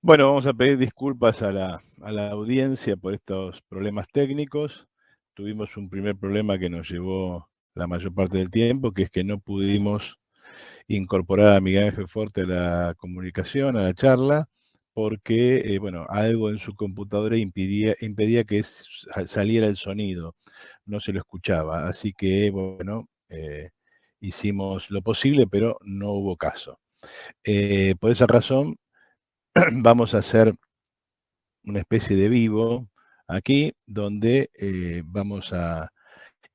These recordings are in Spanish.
Bueno, vamos a pedir disculpas a la audiencia por estos problemas técnicos. Tuvimos un primer problema que nos llevó la mayor parte del tiempo, que es que no pudimos incorporar a Miguel Ángel Forte a la comunicación, a la charla, porque, bueno, algo en su computadora impedía que saliera el sonido, no se lo escuchaba. Así que, bueno, hicimos lo posible, pero no hubo caso. Por esa razón, vamos a hacer una especie de vivo aquí, donde vamos a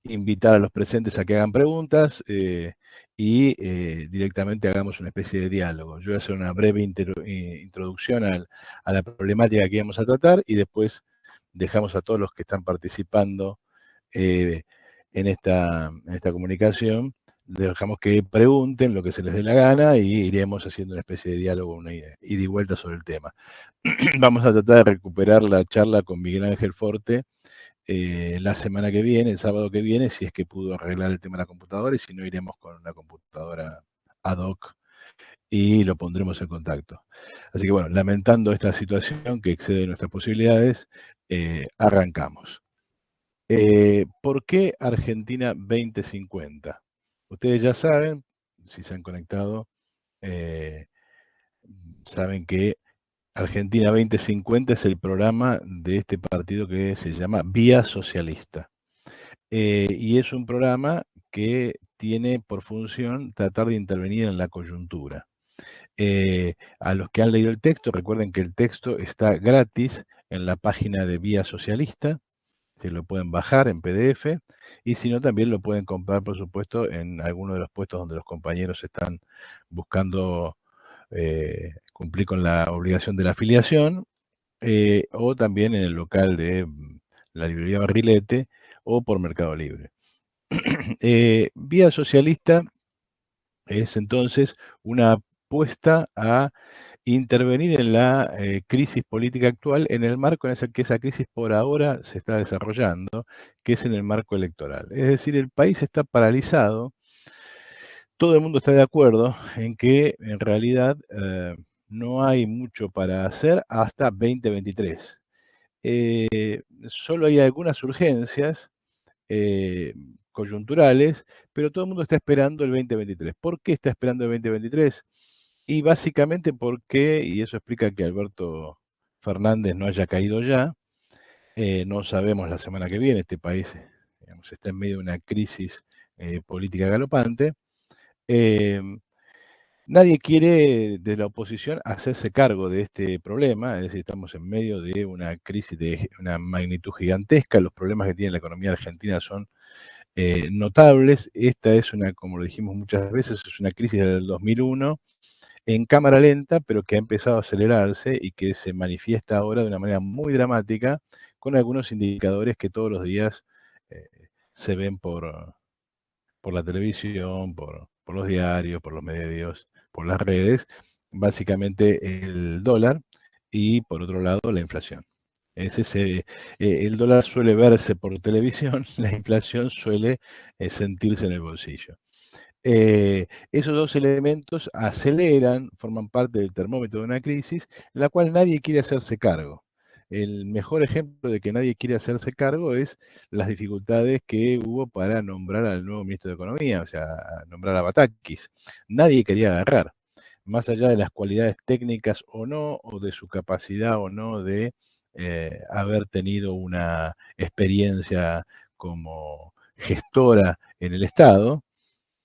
invitar a los presentes a que hagan preguntas y directamente hagamos una especie de diálogo. Yo voy a hacer una breve introducción a la problemática que vamos a tratar y después dejamos a todos los que están participando eh, en esta comunicación, dejamos que pregunten lo que se les dé la gana y iremos haciendo una especie de diálogo, una ida y vuelta sobre el tema. Vamos a tratar de recuperar la charla con Miguel Ángel Forte la semana que viene, el sábado que viene, si es que pudo arreglar el tema de la computadora, y si no, iremos con una computadora ad hoc y lo pondremos en contacto. Así que bueno, lamentando esta situación que excede nuestras posibilidades, arrancamos. ¿Por qué Argentina 2050? Ustedes ya saben, si se han conectado, eh, saben que Argentina 2050 es el programa de este partido que se llama Vía Socialista. Y es un programa que tiene por función tratar de intervenir en la coyuntura. A los que han leído el texto, recuerden que el texto está gratis en la página de Vía Socialista, se lo pueden bajar en PDF, y si no, también lo pueden comprar, por supuesto, en alguno de los puestos donde los compañeros están buscando cumplir con la obligación de la afiliación, o también en el local de la librería Barrilete o por Mercado Libre. Vía Socialista es entonces una apuesta a intervenir en la crisis política actual en el marco en el que esa crisis por ahora se está desarrollando, que es en el marco electoral. Es decir, el país está paralizado, todo el mundo está de acuerdo en que en realidad no hay mucho para hacer hasta 2023. Solo hay algunas urgencias coyunturales, pero todo el mundo está esperando el 2023. ¿Por qué está esperando el 2023? Y básicamente porque, y eso explica que Alberto Fernández no haya caído ya, no sabemos la semana que viene, este país digamos, está en medio de una crisis política galopante. Eh, Nadie quiere de la oposición hacerse cargo de este problema, es decir, estamos en medio de una crisis de una magnitud gigantesca, los problemas que tiene la economía argentina son notables. Esta es una, como lo dijimos muchas veces, es una crisis del 2001 en cámara lenta, pero que ha empezado a acelerarse y que se manifiesta ahora de una manera muy dramática, con algunos indicadores que todos los días eh, se ven por la televisión, por los diarios, por los medios, por las redes, básicamente el dólar y por otro lado la inflación. El dólar suele verse por televisión, la inflación suele sentirse en el bolsillo. Esos dos elementos aceleran, forman parte del termómetro de una crisis, en la cual nadie quiere hacerse cargo. El mejor ejemplo de que nadie quiere hacerse cargo es las dificultades que hubo para nombrar al nuevo ministro de Economía, o sea, nombrar a Batakis. Nadie quería agarrar, más allá de las cualidades técnicas o no, o de su capacidad o no de haber tenido una experiencia como gestora en el Estado.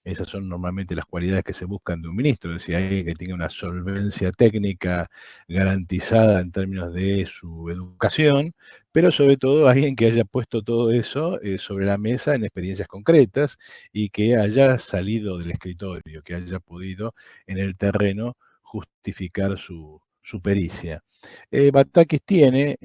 Esas son normalmente las cualidades que se buscan de un ministro, es decir, alguien que tenga una solvencia técnica garantizada en términos de su educación, pero sobre todo alguien que haya puesto todo eso sobre la mesa en experiencias concretas y que haya salido del escritorio, que haya podido en el terreno justificar su pericia. Batakis tiene,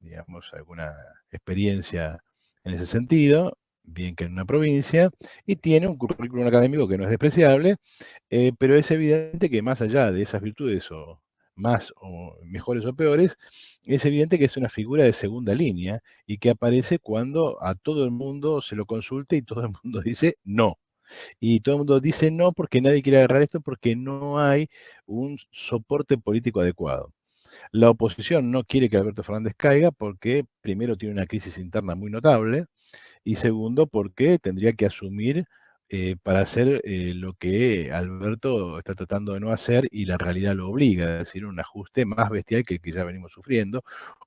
digamos, alguna experiencia en ese sentido, bien que en una provincia, y tiene un currículum académico que no es despreciable, pero es evidente que más allá de esas virtudes, o más o mejores o peores, es evidente que es una figura de segunda línea y que aparece cuando a todo el mundo se lo consulta y todo el mundo dice no. Y todo el mundo dice no porque nadie quiere agarrar esto porque no hay un soporte político adecuado. La oposición no quiere que Alberto Fernández caiga porque, primero, tiene una crisis interna muy notable, y segundo, porque tendría que asumir para hacer lo que Alberto está tratando de no hacer y la realidad lo obliga, es decir, un ajuste más bestial que el que ya venimos sufriendo,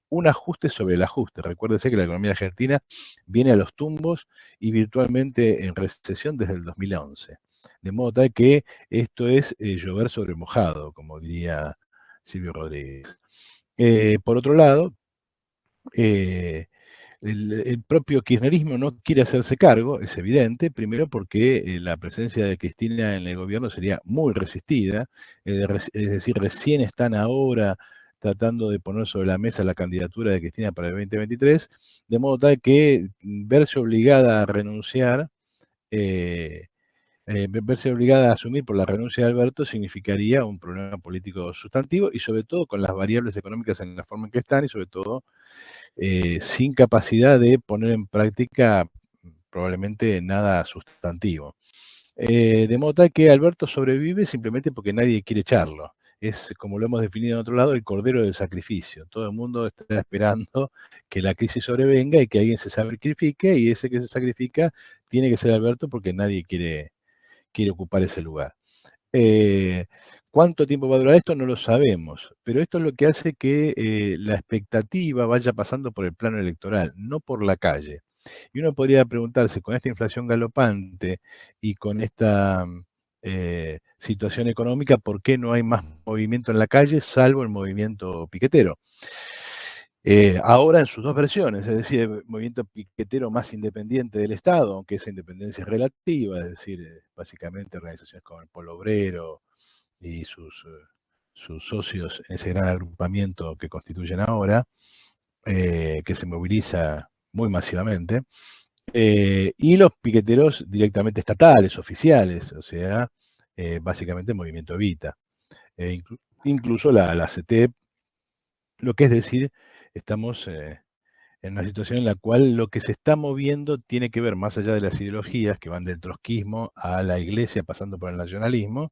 un ajuste sobre el ajuste. Recuérdese que la economía argentina viene a los tumbos y virtualmente en recesión desde el 2011. De modo tal que esto es llover sobre mojado, como diría Silvio Rodríguez. Por otro lado, el propio kirchnerismo no quiere hacerse cargo, es evidente, primero porque la presencia de Cristina en el gobierno sería muy resistida, es decir, recién están ahora tratando de poner sobre la mesa la candidatura de Cristina para el 2023, de modo tal que verse obligada a renunciar, verse obligada a asumir por la renuncia de Alberto significaría un problema político sustantivo y sobre todo con las variables económicas en la forma en que están y sobre todo sin capacidad de poner en práctica probablemente nada sustantivo. De modo tal que Alberto sobrevive simplemente porque nadie quiere echarlo. Es, como lo hemos definido en otro lado, el cordero del sacrificio. Todo el mundo está esperando que la crisis sobrevenga y que alguien se sacrifique, y ese que se sacrifica tiene que ser Alberto porque nadie quiere ocupar ese lugar. Eh, ¿Cuánto tiempo va a durar esto? No lo sabemos, pero esto es lo que hace que la expectativa vaya pasando por el plano electoral, no por la calle. Y uno podría preguntarse, con esta inflación galopante y con esta situación económica, ¿por qué no hay más movimiento en la calle, salvo el movimiento piquetero? Ahora en sus dos versiones, es decir, el movimiento piquetero más independiente del Estado, aunque esa independencia es relativa, es decir, básicamente organizaciones como el Polo Obrero y sus socios en ese gran agrupamiento que constituyen ahora, que se moviliza muy masivamente, y los piqueteros directamente estatales, oficiales, o sea, básicamente el movimiento Evita. Incluso la CETEP, lo que es decir, estamos en una situación en la cual lo que se está moviendo tiene que ver, más allá de las ideologías que van del trotskismo a la iglesia, pasando por el nacionalismo,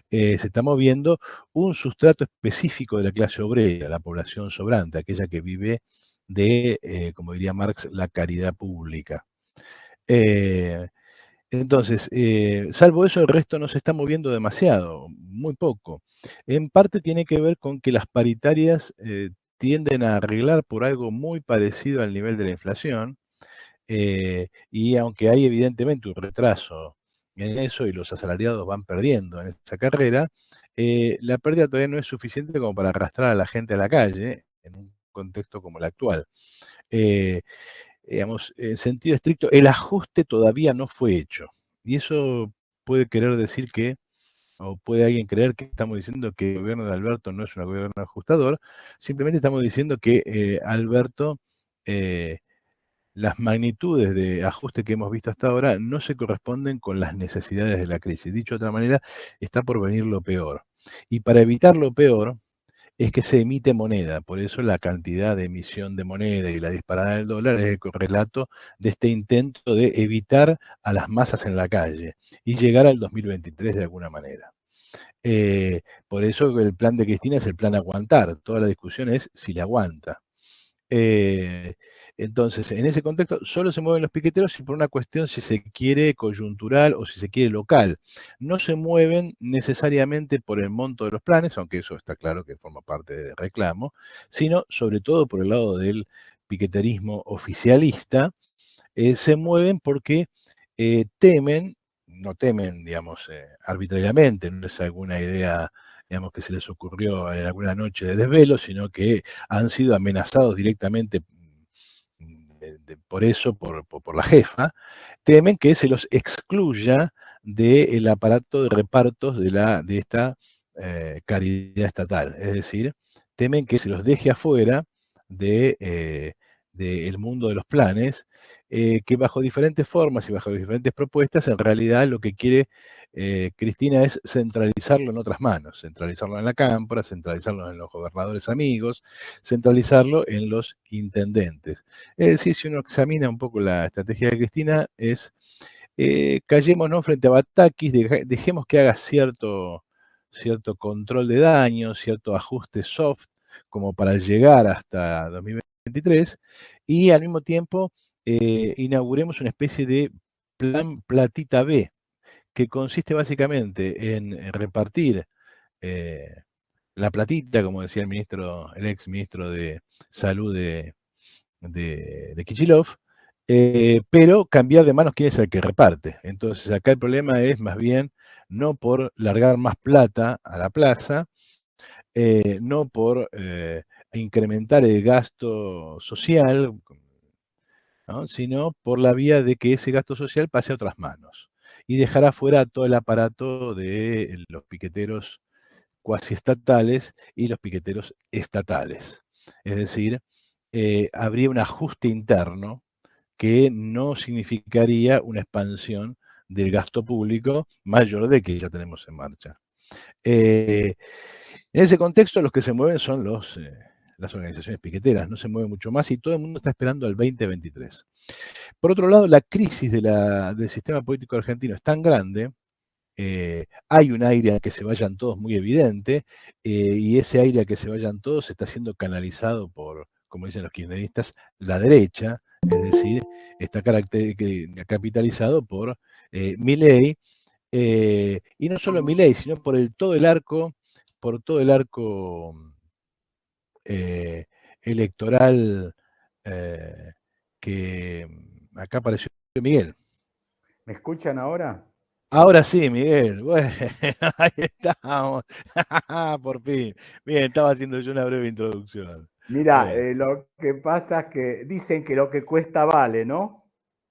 se está moviendo un sustrato específico de la clase obrera, la población sobrante, aquella que vive de, como diría Marx, la caridad pública. Eh, entonces, salvo eso, el resto no se está moviendo demasiado, muy poco. En parte tiene que ver con que las paritarias tienden a arreglar por algo muy parecido al nivel de la inflación, y aunque hay evidentemente un retraso en eso y los asalariados van perdiendo en esa carrera, la pérdida todavía no es suficiente como para arrastrar a la gente a la calle en un contexto como el actual. Eh, digamos, en sentido estricto, el ajuste todavía no fue hecho. Y eso puede querer decir que, o puede alguien creer que estamos diciendo que el gobierno de Alberto no es un gobierno ajustador, simplemente estamos diciendo que Alberto, las magnitudes de ajuste que hemos visto hasta ahora no se corresponden con las necesidades de la crisis. Dicho de otra manera, está por venir lo peor. Y para evitar lo peor, es que se emite moneda, por eso la cantidad de emisión de moneda y la disparada del dólar es el correlato de este intento de evitar a las masas en la calle y llegar al 2023 de alguna manera. Por eso el plan de Cristina es el plan aguantar, toda la discusión es si le aguanta. Eh, entonces, en ese contexto, solo se mueven los piqueteros y por una cuestión, si se quiere, coyuntural o si se quiere, local. No se mueven necesariamente por el monto de los planes, aunque eso está claro que forma parte del reclamo, sino sobre todo por el lado del piqueterismo oficialista, se mueven porque temen, no temen, digamos, arbitrariamente, no es alguna idea, digamos, que se les ocurrió en alguna noche de desvelo, sino que han sido amenazados directamente por eso, por la jefa, temen que se los excluya del aparato de repartos de esta caridad estatal. Es decir, temen que se los deje afuera del mundo de los planes, que bajo diferentes formas y bajo diferentes propuestas, en realidad lo que quiere Cristina es centralizarlo en otras manos, centralizarlo en la Cámpora, centralizarlo en los gobernadores amigos, centralizarlo en los intendentes. Es decir, si uno examina un poco la estrategia de Cristina, es callémonos frente a Batakis, dejemos que haga cierto control de daños, cierto ajuste soft, como para llegar hasta 2023, y al mismo tiempo inauguremos una especie de plan Platita B, que consiste básicamente en repartir eh, la platita, como decía el ex ministro de Salud de Kicillof, pero cambiar de manos quién es el que reparte. Entonces acá el problema es más bien no por largar más plata a la plaza, no por incrementar el gasto social, ¿no? Sino por la vía de que ese gasto social pase a otras manos y dejar afuera todo el aparato de los piqueteros cuasi estatales y los piqueteros estatales. Es decir, habría un ajuste interno que no significaría una expansión del gasto público mayor del que ya tenemos en marcha. En ese contexto, los que se mueven son las organizaciones piqueteras, no se mueve mucho más y todo el mundo está esperando al 2023. Por otro lado, la crisis del sistema político argentino es tan grande, hay un aire a que se vayan todos muy evidente, y ese aire a que se vayan todos está siendo canalizado por, como dicen los kirchneristas, la derecha, es decir, está capitalizado por Milei, y no solo Milei, sino por todo el arco electoral eh, que acá apareció Miguel. ¿Me escuchan ahora? Ahora sí, Miguel. Bueno, ahí estamos. Por fin. Bien, estaba haciendo yo una breve introducción. Mira, Bueno, lo que pasa es que dicen que lo que cuesta vale, ¿no?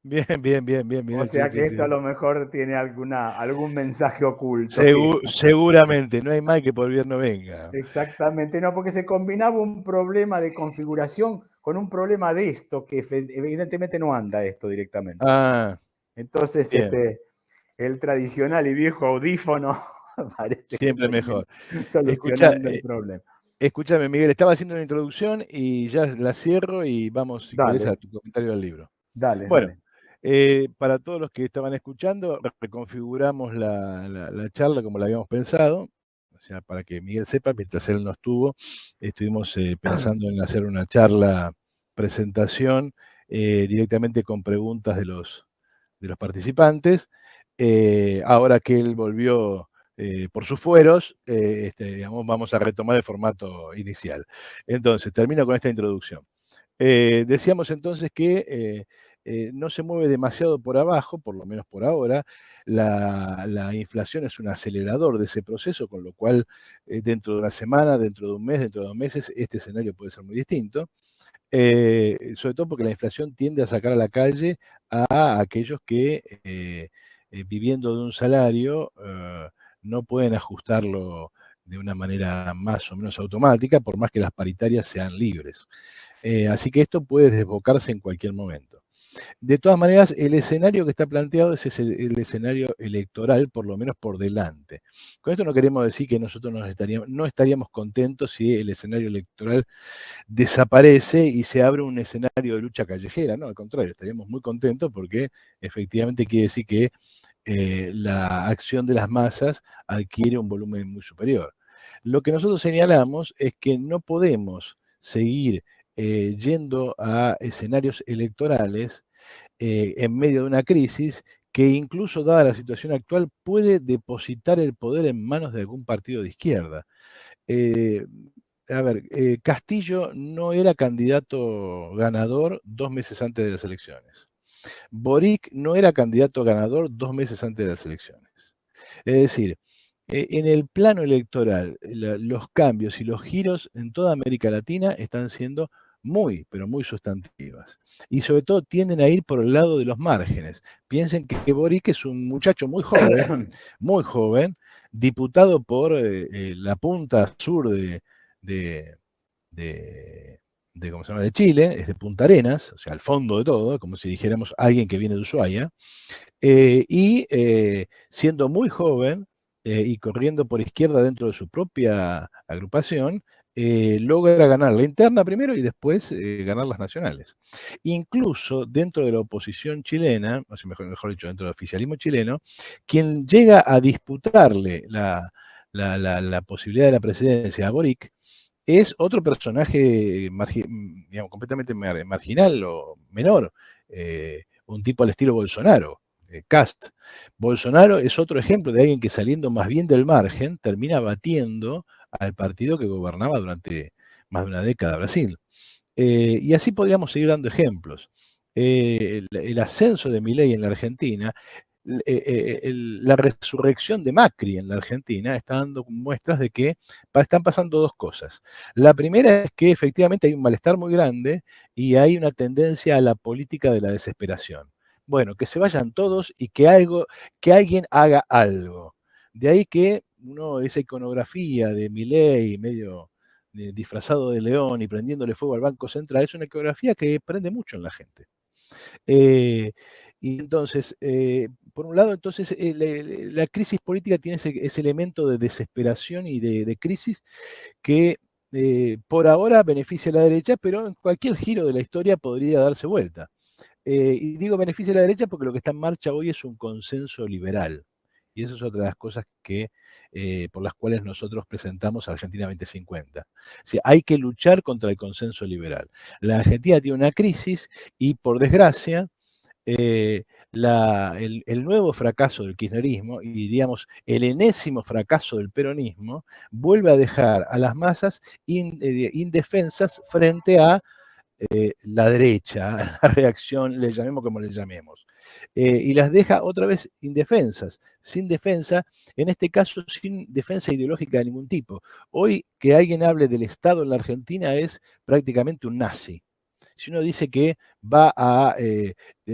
bien, bien, bien, bien, O Miguel. Sí, sea sí, que esto a sí. lo mejor tiene algún mensaje oculto. Seguramente, no hay mal que por bien no venga. Exactamente, no, porque se combinaba un problema de configuración con un problema de esto, que evidentemente no anda esto directamente. Ah, Entonces, bien. el tradicional y viejo audífono parece que Siempre termina mejor. Escucha, solucionando el problema. escúchame, Miguel, estaba haciendo una introducción y ya la cierro y vamos, si querés, Dale, a tu comentario del libro. dale, Bueno, dale. para todos los que estaban escuchando, reconfiguramos la charla como la habíamos pensado. O sea, para que Miguel sepa, mientras él no estuvo, estuvimos pensando en hacer una charla, presentación, directamente con preguntas de los participantes. Ahora que él volvió por sus fueros, digamos, vamos a retomar el formato inicial. Entonces, termino con esta introducción. Decíamos entonces que no se mueve demasiado por abajo, por lo menos por ahora. La inflación es un acelerador de ese proceso, con lo cual dentro de una semana, dentro de un mes, dentro de 2 meses, este escenario puede ser muy distinto. Sobre todo porque la inflación tiende a sacar a la calle a aquellos que viviendo de un salario no pueden ajustarlo de una manera más o menos automática, por más que las paritarias sean libres. Así que esto puede desbocarse en cualquier momento. De todas maneras, el escenario que está planteado es el escenario electoral, por lo menos por delante. Con esto no queremos decir que nosotros no estaríamos contentos si el escenario electoral desaparece y se abre un escenario de lucha callejera. No, al contrario, estaríamos muy contentos porque efectivamente quiere decir que la acción de las masas adquiere un volumen muy superior. Lo que nosotros señalamos es que no podemos seguir yendo a escenarios electorales en medio de una crisis que incluso dada la situación actual puede depositar el poder en manos de algún partido de izquierda. Eh, a ver, Castillo no era candidato ganador 2 meses antes de las elecciones. Boric no era candidato ganador 2 meses antes de las elecciones. Es decir, en el plano electoral, los cambios y los giros en toda América Latina están siendo muy, pero muy sustantivas. Y sobre todo tienden a ir por el lado de los márgenes. Piensen que Boric es un muchacho muy joven, diputado por la punta sur de, de, ¿cómo se llama? De Chile, es de Punta Arenas, o sea, al fondo de todo, como si dijéramos alguien que viene de Ushuaia, y siendo muy joven y corriendo por izquierda dentro de su propia agrupación, logra ganar la interna primero y después ganar las nacionales. Incluso dentro de la oposición chilena, o sea, mejor dicho, dentro del oficialismo chileno, quien llega a disputarle la posibilidad de la presidencia a Boric es otro personaje digamos, completamente marginal o menor, un tipo al estilo Bolsonaro, Kast. Bolsonaro es otro ejemplo de alguien que saliendo más bien del margen termina batiendo al partido que gobernaba durante más de una década Brasil. Y así podríamos seguir dando ejemplos. El ascenso de Milei en la Argentina, la resurrección de Macri en la Argentina está dando muestras de que están pasando dos cosas. La primera es que efectivamente hay un malestar muy grande y hay una tendencia a la política de la desesperación. Bueno, que se vayan todos y que alguien haga algo. De ahí que esa iconografía de Milei medio disfrazado de león y prendiéndole fuego al Banco Central es una iconografía que prende mucho en la gente. Y entonces, por un lado, entonces, la crisis política tiene ese elemento de desesperación y de crisis que por ahora beneficia a la derecha, pero en cualquier giro de la historia podría darse vuelta. Y digo beneficia a la derecha porque lo que está en marcha hoy es un consenso liberal. Y eso es otra de las cosas por las cuales nosotros presentamos a Argentina 2050. O sea, hay que luchar contra el consenso liberal. La Argentina tiene una crisis y, por desgracia, el nuevo fracaso del kirchnerismo, y diríamos el enésimo fracaso del peronismo, vuelve a dejar a las masas indefensas frente a la derecha, la reacción, le llamemos como le llamemos, y las deja otra vez indefensas, sin defensa, en este caso sin defensa ideológica de ningún tipo. Hoy que alguien hable del Estado en la Argentina es prácticamente un nazi. Si uno dice que va a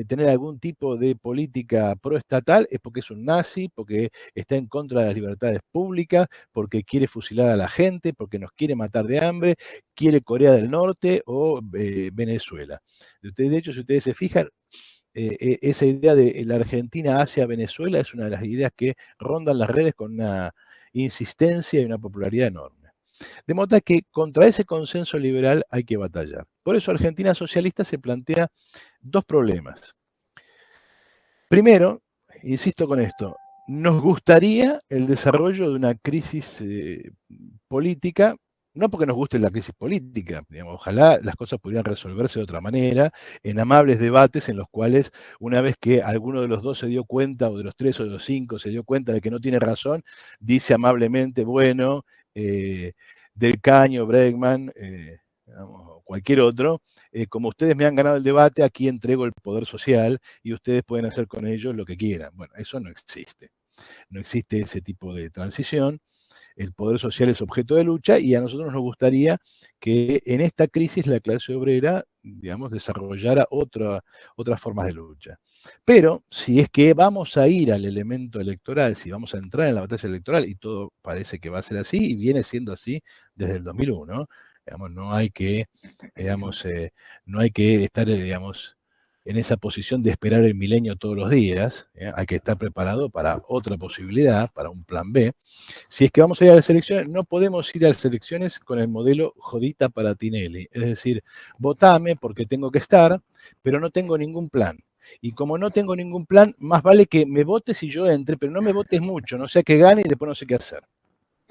tener algún tipo de política proestatal, es porque es un nazi, porque está en contra de las libertades públicas, porque quiere fusilar a la gente, porque nos quiere matar de hambre, quiere Corea del Norte o Venezuela. De hecho, si ustedes se fijan, esa idea de la Argentina hacia Venezuela es una de las ideas que rondan las redes con una insistencia y una popularidad enorme. De modo que contra ese consenso liberal hay que batallar. Por eso Argentina Socialista se plantea dos problemas. Primero, insisto con esto, nos gustaría el desarrollo de una crisis política, no porque nos guste la crisis política, digamos, ojalá las cosas pudieran resolverse de otra manera, en amables debates en los cuales una vez que alguno de los dos se dio cuenta, o de los tres o de los cinco se dio cuenta de que no tiene razón, dice amablemente, bueno, Del Caño, Bregman, cualquier otro, como ustedes me han ganado el debate, aquí entrego el poder social y ustedes pueden hacer con ellos lo que quieran. Bueno, eso no existe. No existe ese tipo de transición. El poder social es objeto de lucha y a nosotros nos gustaría que en esta crisis la clase obrera, digamos, desarrollara otras formas de lucha. Pero si es que vamos a ir al elemento electoral, si vamos a entrar en la batalla electoral, y todo parece que va a ser así, y viene siendo así desde el 2001, digamos, no hay que estar, digamos, en esa posición de esperar el milenio todos los días, hay que estar preparado para otra posibilidad, para un plan B. Si es que vamos a ir a las elecciones, no podemos ir a las elecciones con el modelo Jodita para Tinelli, es decir, votame porque tengo que estar, pero no tengo ningún plan. Y como no tengo ningún plan, más vale que me votes y yo entre, pero no me votes mucho, no sea que gane y después no sé qué hacer.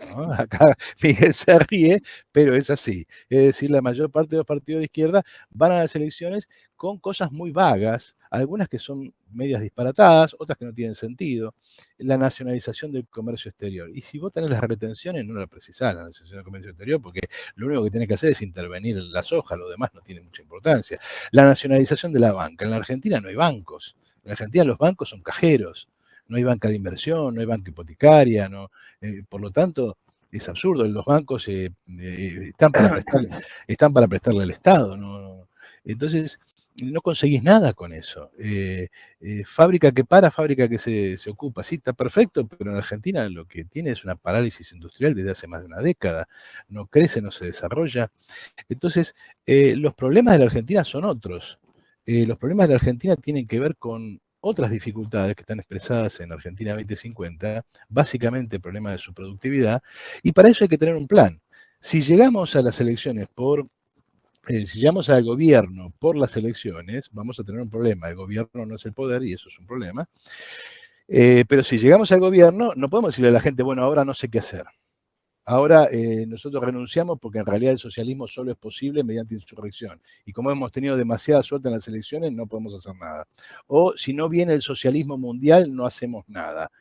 ¿No? Acá Miguel se ríe, pero es así. Es decir, la mayor parte de los partidos de izquierda van a las elecciones con cosas muy vagas, algunas que son medias disparatadas, otras que no tienen sentido. La nacionalización del comercio exterior. Y si votan en las retenciones, no la precisás la nacionalización del comercio exterior, porque lo único que tiene que hacer es intervenir en la soja, lo demás no tiene mucha importancia. La nacionalización de la banca. En la Argentina no hay bancos. En la Argentina los bancos son cajeros. No hay banca de inversión, no hay banca hipotecaria, no, por lo tanto, es absurdo, los bancos están para prestarle al Estado. ¿No? Entonces, no conseguís nada con eso. Fábrica que para, fábrica que se ocupa. Sí, está perfecto, pero en Argentina lo que tiene es una parálisis industrial desde hace más de una década. No crece, no se desarrolla. Entonces, los problemas de la Argentina son otros. Los problemas de la Argentina tienen que ver con otras dificultades que están expresadas en Argentina 2050, básicamente el problema de su productividad, y para eso hay que tener un plan. Si llegamos a las elecciones si llegamos al gobierno por las elecciones, vamos a tener un problema. El gobierno no es el poder y eso es un problema. Pero si llegamos al gobierno, no podemos decirle a la gente, bueno, ahora no sé qué hacer. Ahora nosotros renunciamos porque en realidad el socialismo solo es posible mediante insurrección. Y como hemos tenido demasiada suerte en las elecciones, no podemos hacer nada. O si no viene el socialismo mundial, no hacemos nada.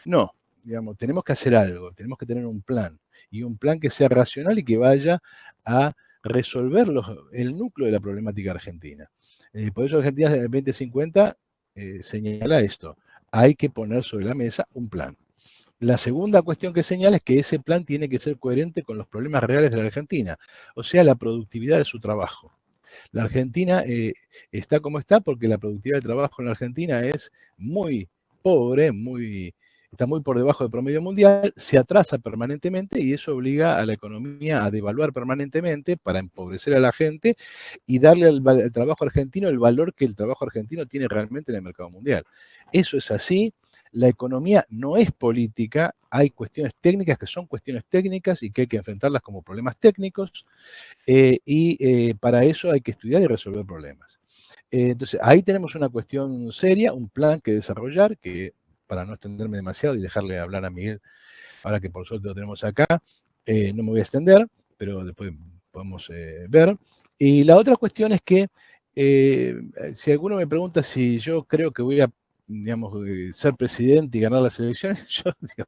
No, digamos, tenemos que hacer algo, tenemos que tener un plan. Y un plan que sea racional y que vaya a resolver el núcleo de la problemática argentina. Por eso Argentina 2050 señala esto. Hay que poner sobre la mesa un plan. La segunda cuestión que señala es que ese plan tiene que ser coherente con los problemas reales de la Argentina, o sea, la productividad de su trabajo. La Argentina está como está porque la productividad de trabajo en la Argentina es muy pobre, está muy por debajo del promedio mundial, se atrasa permanentemente y eso obliga a la economía a devaluar permanentemente para empobrecer a la gente y darle al trabajo argentino el valor que el trabajo argentino tiene realmente en el mercado mundial. Eso es así. La economía no es política, hay cuestiones técnicas que son cuestiones técnicas y que hay que enfrentarlas como problemas técnicos, y para eso hay que estudiar y resolver problemas. Entonces, ahí tenemos una cuestión seria, un plan que desarrollar, que para no extenderme demasiado y dejarle hablar a Miguel, ahora que por suerte lo tenemos acá, no me voy a extender, pero después podemos ver. Y la otra cuestión es que si alguno me pregunta si yo creo que voy a, digamos, ser presidente y ganar las elecciones, yo digo,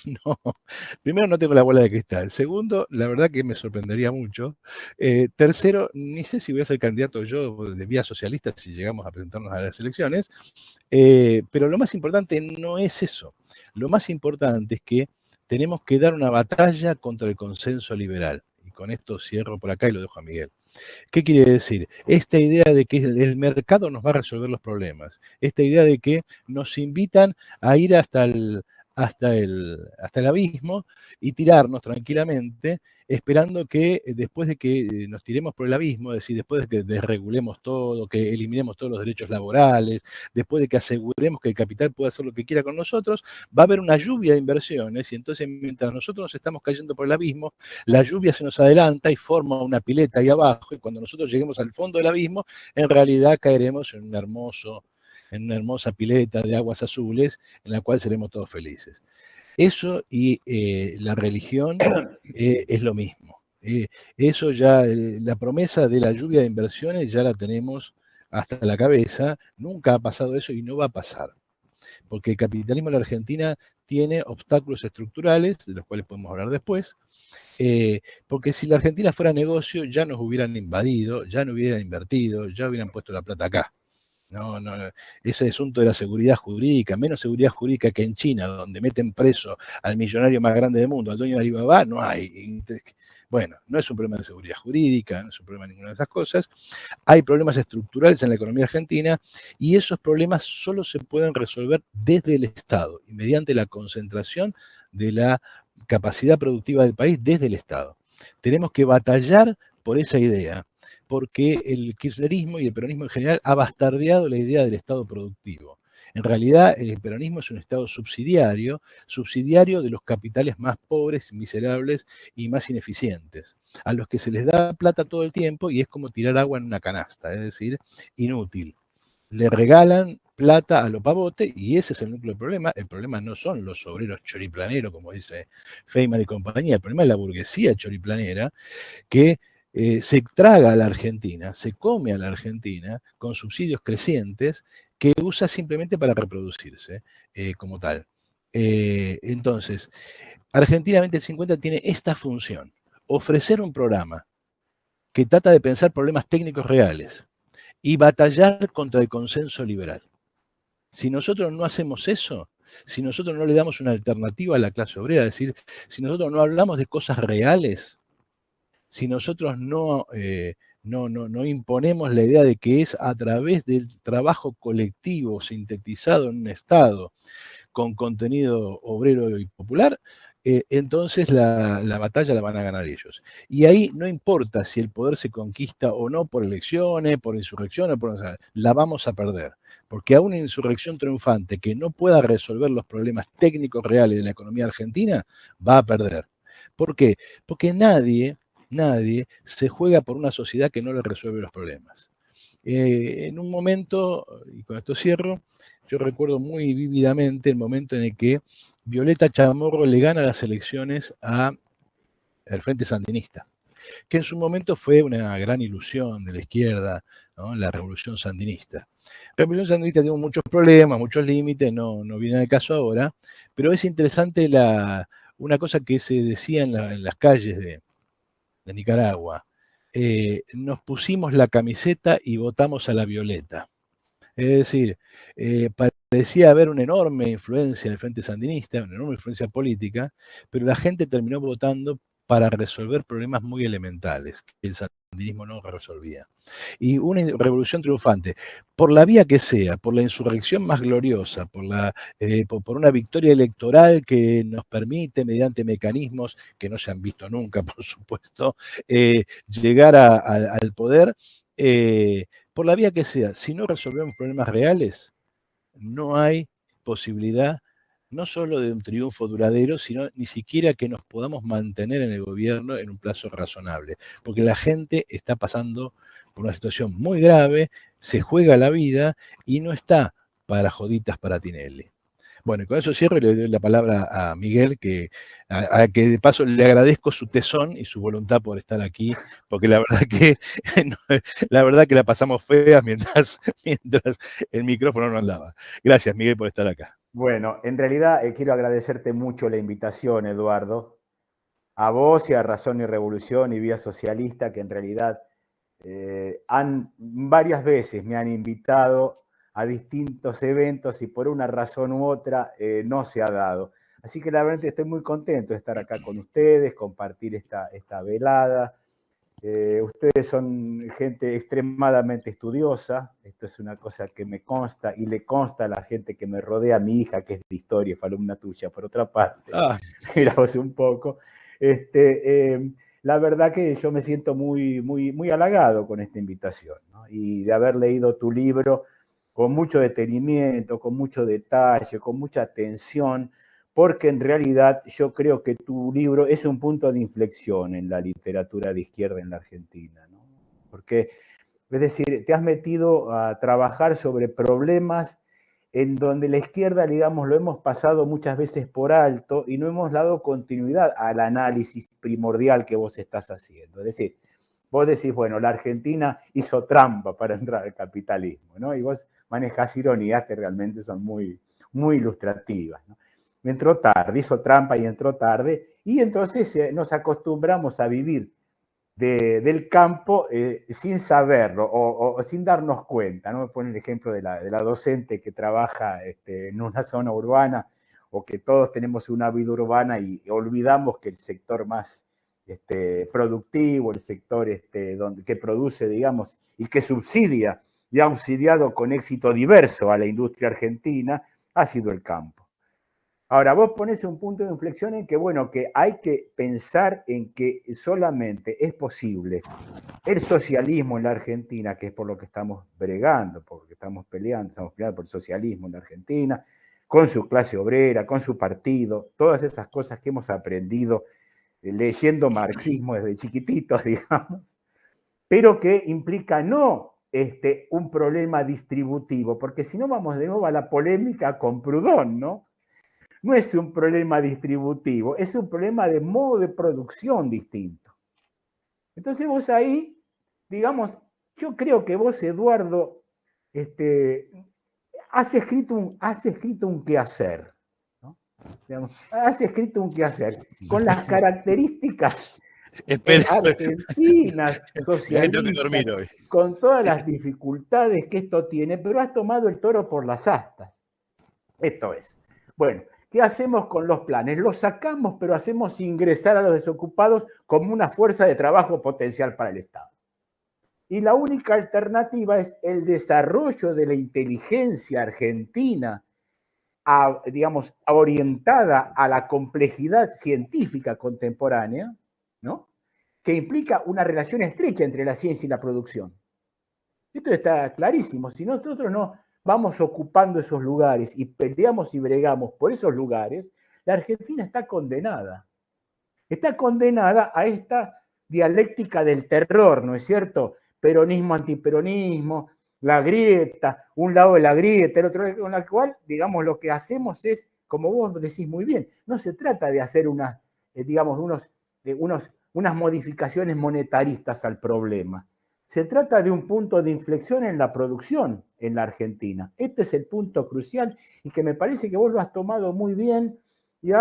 no, primero no tengo la bola de cristal. Segundo, la verdad que me sorprendería mucho. Tercero, ni sé si voy a ser candidato yo de vía socialista si llegamos a presentarnos a las elecciones. Pero lo más importante no es eso. Lo más importante es que tenemos que dar una batalla contra el consenso liberal. Y con esto cierro por acá y lo dejo a Miguel. ¿Qué quiere decir? Esta idea de que el mercado nos va a resolver los problemas. Esta idea de que nos invitan a ir hasta el abismo y tirarnos tranquilamente, esperando que después de que nos tiremos por el abismo, es decir, después de que desregulemos todo, que eliminemos todos los derechos laborales, después de que aseguremos que el capital pueda hacer lo que quiera con nosotros, va a haber una lluvia de inversiones y entonces mientras nosotros nos estamos cayendo por el abismo, la lluvia se nos adelanta y forma una pileta ahí abajo y cuando nosotros lleguemos al fondo del abismo, en realidad caeremos en una hermosa pileta de aguas azules en la cual seremos todos felices. Eso y la religión es lo mismo. Eso ya, la promesa de la lluvia de inversiones ya la tenemos hasta la cabeza, nunca ha pasado eso y no va a pasar, porque el capitalismo en la Argentina tiene obstáculos estructurales, de los cuales podemos hablar después, porque si la Argentina fuera negocio ya nos hubieran invadido, ya no hubieran invertido, ya hubieran puesto la plata acá. No, ese asunto de la seguridad jurídica, menos seguridad jurídica que en China, donde meten preso al millonario más grande del mundo, al dueño de Alibaba, no hay. Bueno, no es un problema de seguridad jurídica, no es un problema de ninguna de esas cosas. Hay problemas estructurales en la economía argentina y esos problemas solo se pueden resolver desde el Estado y mediante la concentración de la capacidad productiva del país desde el Estado. Tenemos que batallar por esa idea, porque el kirchnerismo y el peronismo en general ha bastardeado la idea del Estado productivo. En realidad, el peronismo es un Estado subsidiario de los capitales más pobres, miserables y más ineficientes, a los que se les da plata todo el tiempo y es como tirar agua en una canasta, es decir, inútil. Le regalan plata a lo pavote y ese es el núcleo del problema. El problema no son los obreros choriplaneros, como dice Feynman y compañía, el problema es la burguesía choriplanera que se traga a la Argentina, se come a la Argentina con subsidios crecientes que usa simplemente para reproducirse como tal. Entonces, Argentina 2050 tiene esta función, ofrecer un programa que trata de pensar problemas técnicos reales y batallar contra el consenso liberal. Si nosotros no hacemos eso, si nosotros no le damos una alternativa a la clase obrera, es decir, si nosotros no hablamos de cosas reales, si nosotros no imponemos la idea de que es a través del trabajo colectivo sintetizado en un Estado con contenido obrero y popular, entonces la batalla la van a ganar ellos. Y ahí no importa si el poder se conquista o no por elecciones, por insurrecciones, la vamos a perder. Porque a una insurrección triunfante que no pueda resolver los problemas técnicos reales de la economía argentina, va a perder. ¿Por qué? Porque nadie se juega por una sociedad que no le resuelve los problemas. En un momento, y con esto cierro, yo recuerdo muy vívidamente el momento en el que Violeta Chamorro le gana las elecciones al Frente Sandinista, que en su momento fue una gran ilusión de la izquierda, ¿no? La revolución sandinista. La revolución sandinista tuvo muchos problemas, muchos límites, no viene al caso ahora, pero es interesante una cosa que se decía en las calles de Nicaragua. Nos pusimos la camiseta y votamos a la Violeta. Es decir, parecía haber una enorme influencia del Frente Sandinista, una enorme influencia política, pero la gente terminó votando para resolver problemas muy elementales que el sandinismo no resolvía. Y una revolución triunfante, por la vía que sea, por la insurrección más gloriosa, por una victoria electoral que nos permite, mediante mecanismos que no se han visto nunca, por supuesto, llegar al poder, por la vía que sea, si no resolvemos problemas reales, no hay posibilidad no solo de un triunfo duradero, sino ni siquiera que nos podamos mantener en el gobierno en un plazo razonable, porque la gente está pasando por una situación muy grave, se juega la vida y no está para joditas para Tinelli. Bueno, y con eso cierro y le doy la palabra a Miguel, a que de paso le agradezco su tesón y su voluntad por estar aquí, porque la verdad que, la verdad que la pasamos feas mientras el micrófono no andaba. Gracias, Miguel, por estar acá. Bueno, en realidad quiero agradecerte mucho la invitación, Eduardo, a vos y a Razón y Revolución y Vía Socialista, que en realidad varias veces me han invitado a distintos eventos y por una razón u otra no se ha dado. Así que la verdad estoy muy contento de estar acá con ustedes, compartir esta velada. Ustedes son gente extremadamente estudiosa, esto es una cosa que me consta y le consta a la gente que me rodea, a mi hija, que es de historia, fue alumna tuya, por otra parte, mira vos un poco. La verdad que yo me siento muy halagado con esta invitación, ¿no? Y de haber leído tu libro con mucho detenimiento, con mucho detalle, con mucha atención, porque en realidad yo creo que tu libro es un punto de inflexión en la literatura de izquierda en la Argentina, ¿no? Porque, es decir, te has metido a trabajar sobre problemas en donde la izquierda, digamos, lo hemos pasado muchas veces por alto y no hemos dado continuidad al análisis primordial que vos estás haciendo. Es decir, vos decís, bueno, la Argentina hizo trampa para entrar al capitalismo, ¿no? Y vos manejás ironías que realmente son muy ilustrativas, ¿no? Entró tarde, hizo trampa y entró tarde, y entonces nos acostumbramos a vivir del campo sin saberlo o sin darnos cuenta, ¿no? Me pone el ejemplo de la docente que trabaja en una zona urbana o que todos tenemos una vida urbana y olvidamos que el sector más productivo, el sector que produce, digamos, y que subsidia y ha auxiliado con éxito diverso a la industria argentina, ha sido el campo. Ahora, vos pones un punto de inflexión en que, bueno, que hay que pensar en que solamente es posible el socialismo en la Argentina, que es por lo que estamos bregando, por lo que estamos peleando por el socialismo en la Argentina, con su clase obrera, con su partido, todas esas cosas que hemos aprendido leyendo marxismo desde chiquititos, digamos, pero que implica no un problema distributivo, porque si no vamos de nuevo a la polémica con Proudhon, ¿no? No es un problema distributivo, es un problema de modo de producción distinto. Entonces vos ahí, digamos, yo creo que vos, Eduardo, has escrito un quehacer, ¿no? Digamos, has escrito un quehacer con las características argentinas, socialistas, con todas las dificultades que esto tiene, pero has tomado el toro por las astas. Esto es. Bueno, ¿qué hacemos con los planes? Los sacamos, pero hacemos ingresar a los desocupados como una fuerza de trabajo potencial para el Estado. Y la única alternativa es el desarrollo de la inteligencia argentina, digamos, orientada a la complejidad científica contemporánea, ¿no? Que implica una relación estrecha entre la ciencia y la producción. Esto está clarísimo. Si nosotros no vamos ocupando esos lugares y peleamos y bregamos por esos lugares, la Argentina está condenada. Está condenada a esta dialéctica del terror, ¿no es cierto? Peronismo, antiperonismo, la grieta, un lado de la grieta, el otro, con la cual, digamos, lo que hacemos es, como vos decís muy bien, no se trata de hacer digamos, unas modificaciones monetaristas al problema. Se trata de un punto de inflexión en la producción en la Argentina. Este es el punto crucial y que me parece que vos lo has tomado muy bien y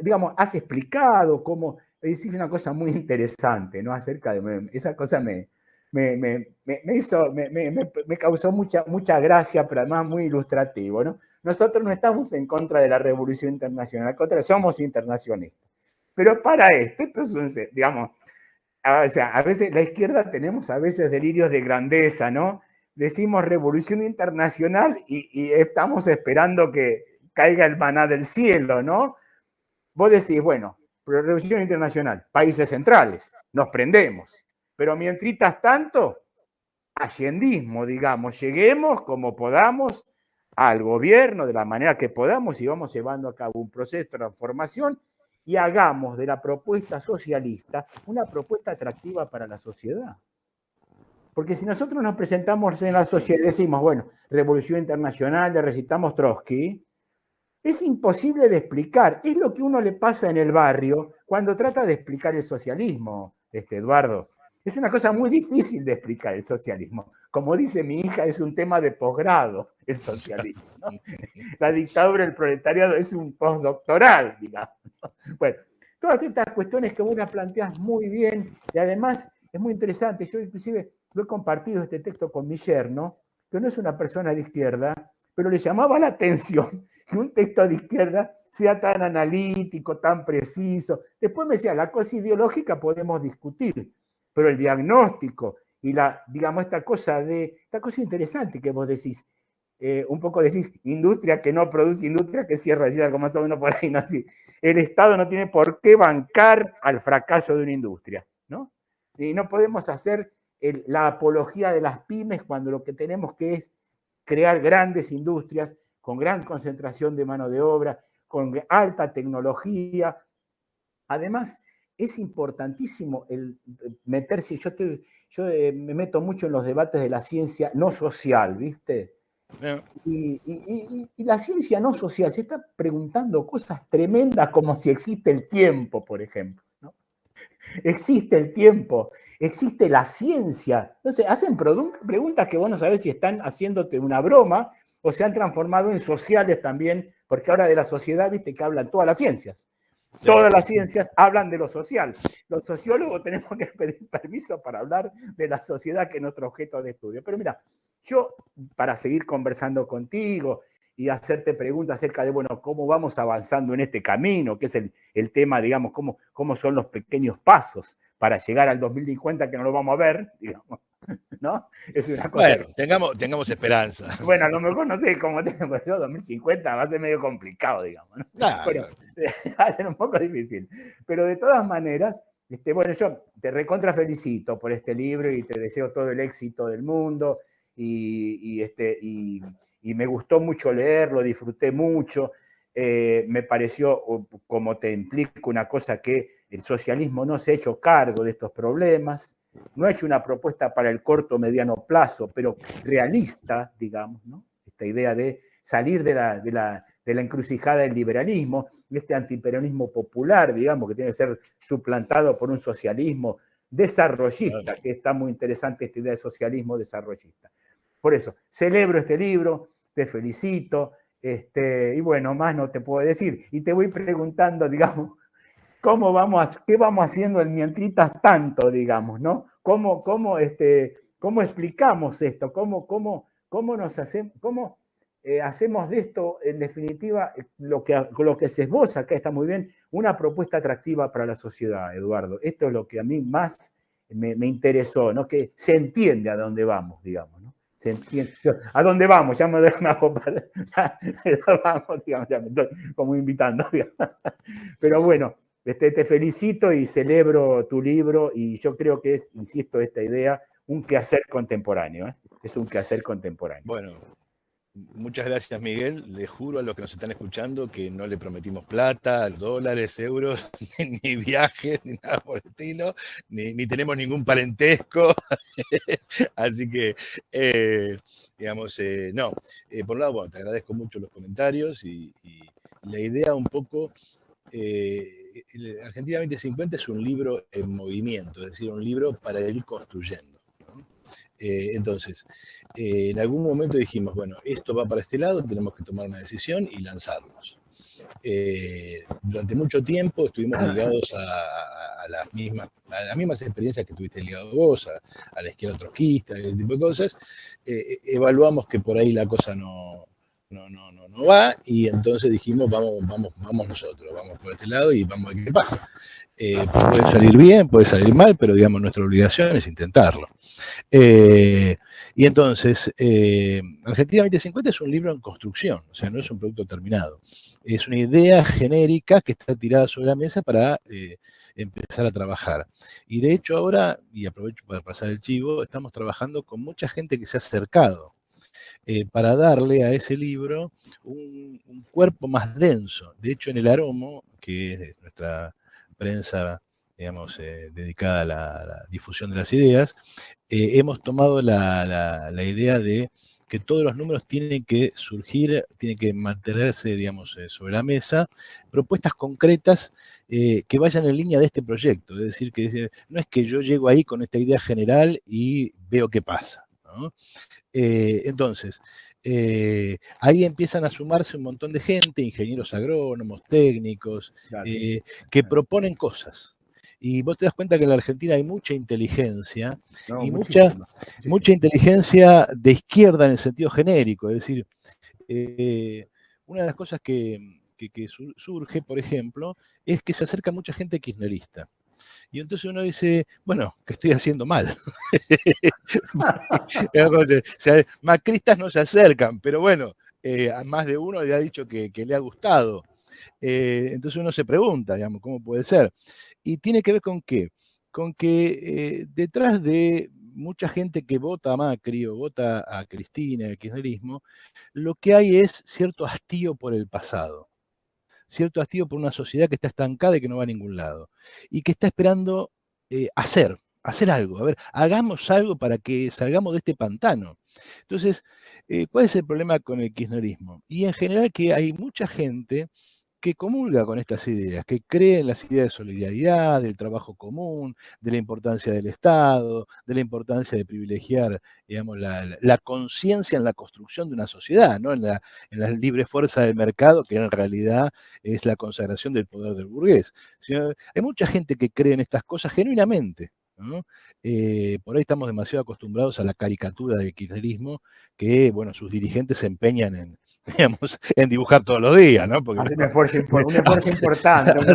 digamos, has explicado cómo, decís una cosa muy interesante, ¿no? Acerca de, esa cosa me causó mucha gracia, pero además muy ilustrativo, ¿no? Nosotros no estamos en contra de la revolución internacional, al contrario, somos internacionalistas. Pero para esto es un, digamos, o sea, a veces la izquierda tenemos a veces delirios de grandeza, ¿no? Decimos revolución internacional y estamos esperando que caiga el maná del cielo, ¿no? Vos decís, bueno, revolución internacional, países centrales, nos prendemos. Pero mientras tanto, allendismo, digamos, lleguemos como podamos al gobierno de la manera que podamos y vamos llevando a cabo un proceso de transformación y hagamos de la propuesta socialista una propuesta atractiva para la sociedad. Porque si nosotros nos presentamos en la sociedad y decimos, bueno, revolución internacional, le recitamos Trotsky, es imposible de explicar. Es lo que uno le pasa en el barrio cuando trata de explicar el socialismo, Eduardo. Es una cosa muy difícil de explicar el socialismo. Como dice mi hija, es un tema de posgrado el socialismo, ¿no? La dictadura del proletariado es un postdoctoral, digamos. Bueno, todas estas cuestiones que vos las planteás muy bien y además es muy interesante. Yo inclusive lo he compartido este texto con mi yerno, que no es una persona de izquierda, pero le llamaba la atención que un texto de izquierda sea tan analítico, tan preciso. Después me decía, la cosa ideológica podemos discutir, pero el diagnóstico y digamos, esta cosa interesante que vos decís, un poco decís, industria que no produce, industria que cierra, decís algo más o menos por ahí, ¿no? Así, el Estado no tiene por qué bancar al fracaso de una industria, ¿no? Y no podemos hacer la apología de las pymes cuando lo que tenemos que es crear grandes industrias con gran concentración de mano de obra, con alta tecnología. Además, es importantísimo el meterse, yo me meto mucho en los debates de la ciencia no social, ¿viste? Y la ciencia no social se está preguntando cosas tremendas como si existe el tiempo, por ejemplo, ¿no? Existe el tiempo, existe la ciencia. Entonces, hacen preguntas que vos no sabés si están haciéndote una broma o se han transformado en sociales también, porque ahora de la sociedad, viste que hablan todas las ciencias. Todas las ciencias hablan de lo social. Los sociólogos tenemos que pedir permiso para hablar de la sociedad que es nuestro objeto de estudio. Pero mira, yo, para seguir conversando contigo y hacerte preguntas acerca de, bueno, cómo vamos avanzando en este camino, que es el tema, digamos, cómo son los pequeños pasos para llegar al 2050, que no lo vamos a ver, digamos, ¿no? Es una cosa. Bueno, tengamos esperanza. Bueno, a lo mejor no sé cómo tengo yo, 2050 va a ser medio complicado, digamos, ¿no? Bueno, va a ser un poco difícil. Pero de todas maneras, bueno, yo te recontra felicito por este libro y te deseo todo el éxito del mundo y me gustó mucho leerlo, disfruté mucho. Me pareció, como te implico, una cosa que el socialismo no se ha hecho cargo de estos problemas, no ha hecho una propuesta para el corto o mediano plazo, pero realista, digamos, ¿no? Esta idea de salir de la encrucijada del liberalismo, este antiperonismo popular, digamos, que tiene que ser suplantado por un socialismo desarrollista, que está muy interesante esta idea de socialismo desarrollista. Por eso, celebro este libro, te felicito, y bueno, más no te puedo decir. Y te voy preguntando, digamos, ¿qué vamos haciendo en mientras tanto, digamos, ¿no? ¿Cómo explicamos esto? ¿Cómo hacemos de esto, en definitiva, lo que se esboza acá está muy bien, una propuesta atractiva para la sociedad, Eduardo? Esto es lo que a mí más me interesó, ¿no? Que se entiende a dónde vamos, digamos, ¿no? Se entiende. ¿A dónde vamos? Ya me doy una copa. Vamos, digamos, ya me estoy como invitando, digamos. Pero bueno, te felicito y celebro tu libro y yo creo que es, insisto, esta idea, un quehacer contemporáneo, ¿eh? Es un quehacer contemporáneo. Bueno, Muchas gracias, Miguel. Le juro a los que nos están escuchando que no le prometimos plata, dólares, euros, ni viajes, ni nada por el estilo, ni tenemos ningún parentesco. Así que, digamos, no. Por un lado, bueno, te agradezco mucho los comentarios y la idea un poco, Argentina 2050 es un libro en movimiento, es decir, un libro para ir construyendo, ¿no? Entonces, en algún momento dijimos, bueno, esto va para este lado, tenemos que tomar una decisión y lanzarnos. Durante mucho tiempo estuvimos ligados a las mismas experiencias que tuviste ligado vos, a la izquierda trotskista, ese tipo de cosas. Evaluamos que por ahí la cosa no va, y entonces dijimos, vamos nosotros, vamos por este lado y vamos a ver qué pasa. Puede salir bien, puede salir mal, pero digamos, nuestra obligación es intentarlo. Y entonces, Argentina 2050 es un libro en construcción, o sea, no es un producto terminado. Es una idea genérica que está tirada sobre la mesa para empezar a trabajar. Y de hecho ahora, y aprovecho para pasar el chivo, estamos trabajando con mucha gente que se ha acercado para darle a ese libro un cuerpo más denso. De hecho, en el Aromo, que es nuestra prensa, digamos, dedicada a la difusión de las ideas, hemos tomado la idea de que todos los números tienen que surgir, tienen que mantenerse, digamos, sobre la mesa, propuestas concretas que vayan en línea de este proyecto. Es decir, que no es que yo llego ahí con esta idea general y veo qué pasa, ¿no? Entonces, ahí empiezan a sumarse un montón de gente, ingenieros agrónomos, técnicos, Claro. que proponen cosas. Y vos te das cuenta que en la Argentina hay mucha inteligencia, No, y muchísimo. mucha inteligencia de izquierda en el sentido genérico. Es decir, una de las cosas que surge, por ejemplo, es que se acerca mucha gente kirchnerista. Y entonces uno dice, bueno, ¿qué estoy haciendo mal? O sea, macristas no se acercan, pero bueno, a más de uno le ha dicho que le ha gustado. Entonces uno se pregunta, digamos, ¿cómo puede ser? Y tiene que ver con qué. Con que detrás de mucha gente que vota a Macri o vota a Cristina, el kirchnerismo, lo que hay es cierto hastío por el pasado, cierto hastío por una sociedad que está estancada y que no va a ningún lado, y que está esperando hacer algo. A ver, hagamos algo para que salgamos de este pantano. Entonces, ¿cuál es el problema con el kirchnerismo? Y en general que hay mucha gente que comulga con estas ideas, que cree en las ideas de solidaridad, del trabajo común, de la importancia del Estado, de la importancia de privilegiar, digamos, la conciencia en la construcción de una sociedad, ¿no? En la libre fuerza del mercado, que en realidad es la consagración del poder del burgués. Hay mucha gente que cree en estas cosas genuinamente, ¿no? Por ahí estamos demasiado acostumbrados a la caricatura del kirchnerismo, que, bueno, sus dirigentes se empeñan en, digamos, en dibujar todos los días, ¿no? Porque hace un esfuerzo importante, hace un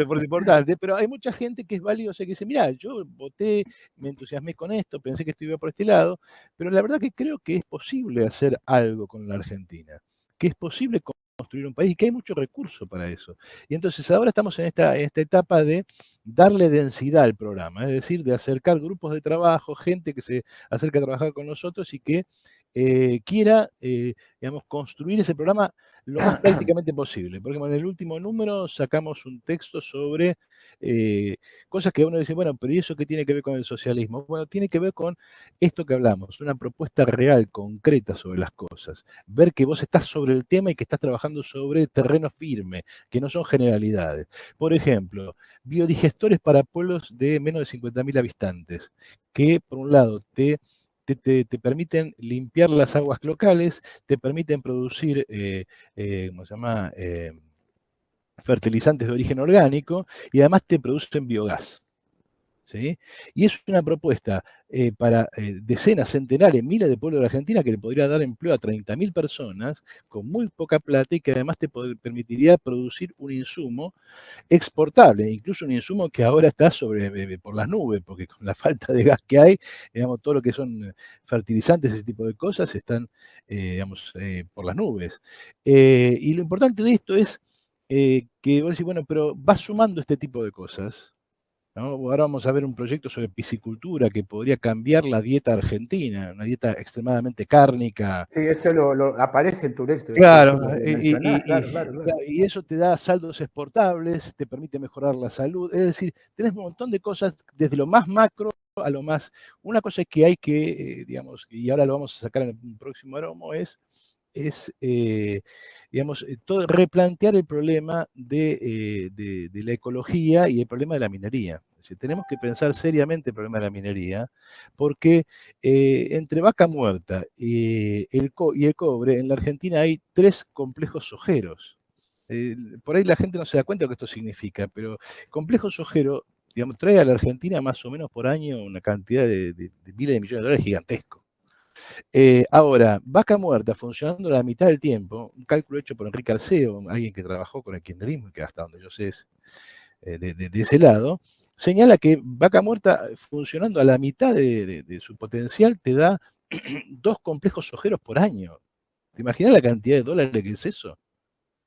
esfuerzo importante, pero hay mucha gente que es valiosa, que dice, mira, yo voté, me entusiasmé con esto, pensé que esto iba por este lado, pero la verdad que creo que es posible hacer algo con la Argentina, que es posible construir un país y que hay mucho recurso para eso. Y entonces ahora estamos en esta etapa de darle densidad al programa, es decir, de acercar grupos de trabajo, gente que se acerca a trabajar con nosotros y que quiera, digamos, construir ese programa lo más prácticamente posible. Por ejemplo, en el último número sacamos un texto sobre cosas que uno dice, bueno, pero ¿y eso qué tiene que ver con el socialismo? Bueno, tiene que ver con esto que hablamos, una propuesta real, concreta sobre las cosas. Ver que vos estás sobre el tema y que estás trabajando sobre terreno firme, que no son generalidades. Por ejemplo, biodigestores para pueblos de menos de 50.000 habitantes, que por un lado te permiten limpiar las aguas locales, te permiten producir, ¿cómo se llama? Fertilizantes de origen orgánico y además te producen biogás. ¿Sí? Y es una propuesta para decenas, centenares, miles de pueblos de la Argentina que le podría dar empleo a 30.000 personas con muy poca plata y que además te permitiría producir un insumo exportable, incluso un insumo que ahora está por las nubes, porque con la falta de gas que hay, digamos, todo lo que son fertilizantes, ese tipo de cosas, están, digamos, por las nubes. Y lo importante de esto es que vos decís, bueno, pero vas sumando este tipo de cosas, ¿no? Ahora vamos a ver un proyecto sobre piscicultura que podría cambiar la dieta argentina, una dieta extremadamente cárnica. Sí, eso aparece en tu texto, eso Claro, lo mencionás, claro, claro, claro. y eso te da saldos exportables, te permite mejorar la salud. Es decir, tenés un montón de cosas desde lo más macro a lo más. Una cosa que hay que, digamos, y ahora lo vamos a sacar en el próximo aromo, es digamos, replantear el problema de la ecología y el problema de la minería. Es decir, tenemos que pensar seriamente el problema de la minería, porque entre Vaca Muerta y el cobre, en la Argentina hay 3 complejos sojeros. Por ahí la gente no se da cuenta de lo que esto significa, pero complejo sojero, digamos, trae a la Argentina más o menos por año una cantidad de miles de millones de dólares gigantesco. Ahora, Vaca Muerta funcionando la mitad del tiempo, un cálculo hecho por Enrique Arceo, alguien que trabajó con el kirchnerismo y que hasta donde yo sé es de ese lado, señala que Vaca Muerta funcionando a la mitad de su potencial te da 2 complejos sojeros por año. ¿Te imaginas la cantidad de dólares que es eso?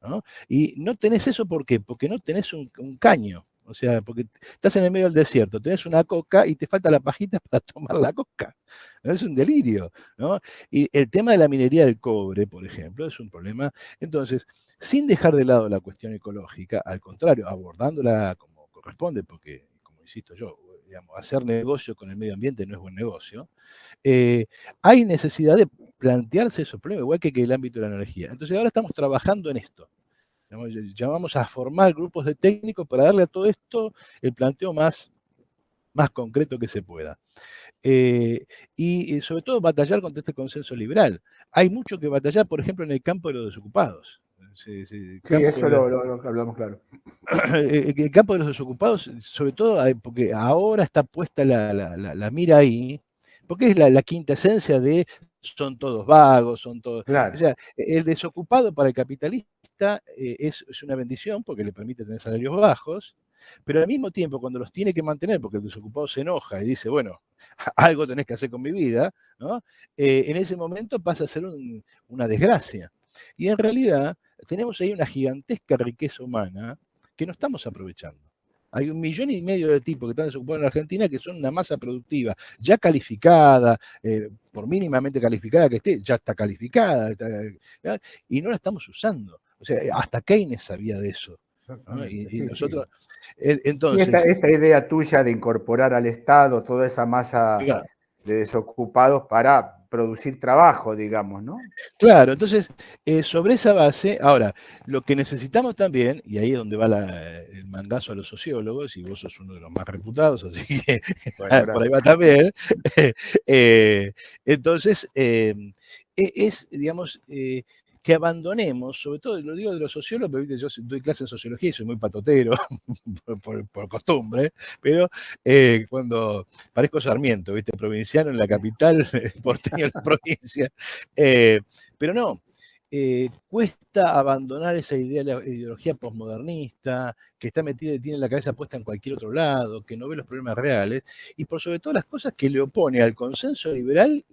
¿No? Y no tenés eso, ¿por qué? Porque no tenés un caño. O sea, porque estás en el medio del desierto, tenés una coca y te falta la pajita para tomar la coca. ¿No? Es un delirio, ¿no? Y el tema de la minería del cobre, por ejemplo, es un problema. Entonces, sin dejar de lado la cuestión ecológica, al contrario, abordándola como corresponde, porque, como insisto yo, digamos, hacer negocio con el medio ambiente no es buen negocio, hay necesidad de plantearse esos problemas, igual que el ámbito de la energía. Entonces ahora estamos trabajando en esto. Llamamos a formar grupos de técnicos para darle a todo esto el planteo más concreto que se pueda. Y sobre todo batallar contra este consenso liberal. Hay mucho que batallar, por ejemplo, en el campo de los desocupados. Sí, eso lo hablamos, claro. El campo de los desocupados, sobre todo porque ahora está puesta la mira ahí, porque es la quinta esencia de son todos vagos, son todos. Claro. O sea, el desocupado para el capitalista es una bendición porque le permite tener salarios bajos, pero al mismo tiempo, cuando los tiene que mantener, porque el desocupado se enoja y dice, bueno, algo tenés que hacer con mi vida, ¿no? En ese momento pasa a ser una desgracia. Y en realidad tenemos ahí una gigantesca riqueza humana que no estamos aprovechando. Hay 1,5 millones de tipos que están desocupados en la Argentina que son una masa productiva, ya calificada, por mínimamente calificada que esté, ya está calificada, y no la estamos usando. O sea, hasta Keynes sabía de eso, ¿no? Y sí, nosotros, sí. entonces... Y esta idea tuya de incorporar al Estado toda esa masa de desocupados para producir trabajo, digamos, ¿no? Claro, entonces, sobre esa base, ahora, lo que necesitamos también, y ahí es donde va el mangazo a los sociólogos, y vos sos uno de los más reputados, así que bueno, por ahí va también, entonces, es, digamos, que abandonemos, sobre todo, lo digo de los sociólogos, pero ¿viste? Yo doy clase en sociología y soy muy patotero, por costumbre, pero cuando parezco Sarmiento, ¿viste? Provinciano en la capital, porteño en la provincia, pero no, cuesta abandonar esa idea de la ideología posmodernista, que está metida y tiene la cabeza puesta en cualquier otro lado, que no ve los problemas reales, y por sobre todo las cosas que le opone al consenso liberal,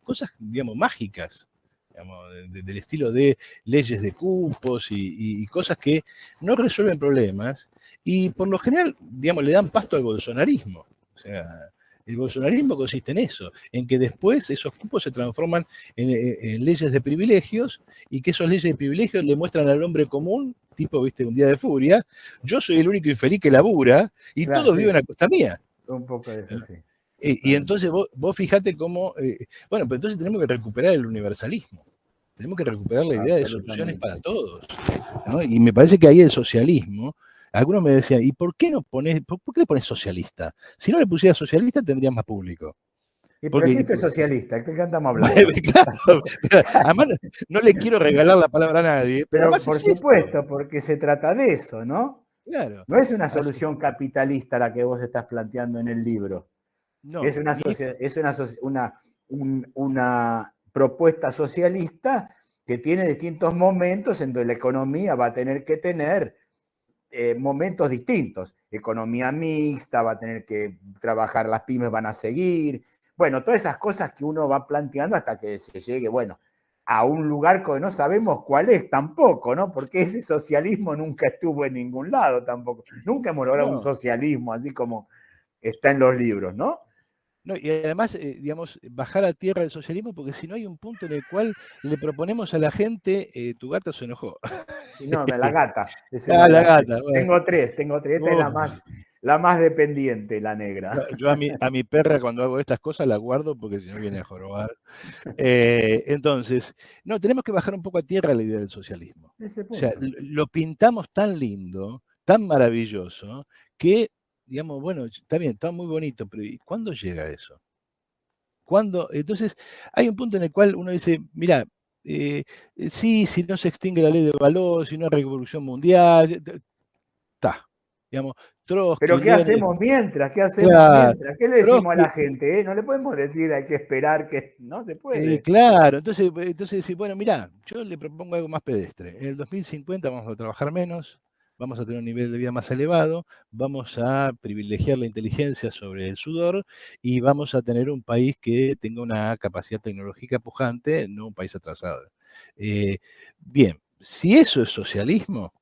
cosas, digamos, mágicas, digamos, del estilo de leyes de cupos y cosas que no resuelven problemas, y por lo general, digamos, le dan pasto al bolsonarismo. O sea, el bolsonarismo consiste en eso, en que después esos cupos se transforman en leyes de privilegios y que esas leyes de privilegios le muestran al hombre común, tipo, viste, un día de furia, yo soy el único infeliz que labura y claro, todos sí. viven a costa mía. Un poco de eso, sí. Y entonces vos fijate cómo, bueno, pero entonces tenemos que recuperar el universalismo. Tenemos que recuperar la idea de soluciones para todos, ¿no? Y me parece que ahí el socialismo, algunos me decían, ¿y por qué le pones socialista? Si no le pusieras socialista tendrías más público. Pero si esto es socialista, ¿de qué andamos hablando? Claro, además no le quiero regalar la palabra a nadie. Pero por supuesto, porque se trata de eso, ¿no? Claro. No es una solución capitalista la que vos estás planteando en el libro. No. Es una propuesta socialista que tiene distintos momentos en donde la economía va a tener que tener momentos distintos. Economía mixta, va a tener que trabajar, las pymes van a seguir. Bueno, todas esas cosas que uno va planteando hasta que se llegue, bueno, a un lugar que no sabemos cuál es tampoco, ¿no? Porque ese socialismo nunca estuvo en ningún lado tampoco. Nunca hemos logrado un socialismo así como está en los libros, ¿no? No, y además, digamos, bajar a tierra el socialismo, porque si no hay un punto en el cual le proponemos a la gente, tu gata se enojó. Y no, la gata. La gata. Bueno. Tengo tres. Esta es la más dependiente, la negra. Yo a mi perra cuando hago estas cosas la guardo porque si no viene a jorobar. Entonces, no, tenemos que bajar un poco a tierra la idea del socialismo. O sea, lo pintamos tan lindo, tan maravilloso, que, digamos, bueno, está bien, está muy bonito, pero ¿y cuándo llega eso? ¿Cuándo? Entonces, hay un punto en el cual uno dice, mira, sí, si no se extingue la ley de valor, si no hay revolución mundial, está. Digamos, Trotsky, pero ¿qué hacemos mientras? ¿Qué hacemos mientras? ¿Qué le decimos a la gente? No le podemos decir hay que esperar que no se puede. Claro, entonces, bueno, mirá, yo le propongo algo más pedestre. En el 2050 vamos a trabajar menos, vamos a tener un nivel de vida más elevado, vamos a privilegiar la inteligencia sobre el sudor y vamos a tener un país que tenga una capacidad tecnológica pujante, no un país atrasado. Bien, si eso es socialismo,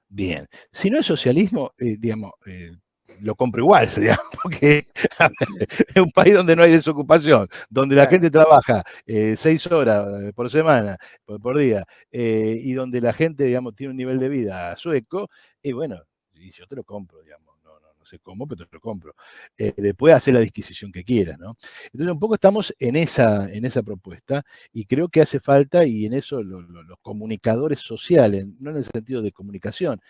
bien. Si no es socialismo, digamos, lo compro igual, digamos, porque es un país donde no hay desocupación, donde la gente trabaja 6 horas por semana, por día, y donde la gente, digamos, tiene un nivel de vida sueco, y bueno, y yo te lo compro, digamos, no sé cómo, pero te lo compro. Después hacer la disquisición que quieras, ¿no? Entonces un poco estamos en esa propuesta, y creo que hace falta, y en eso los comunicadores sociales, no en el sentido de comunicación,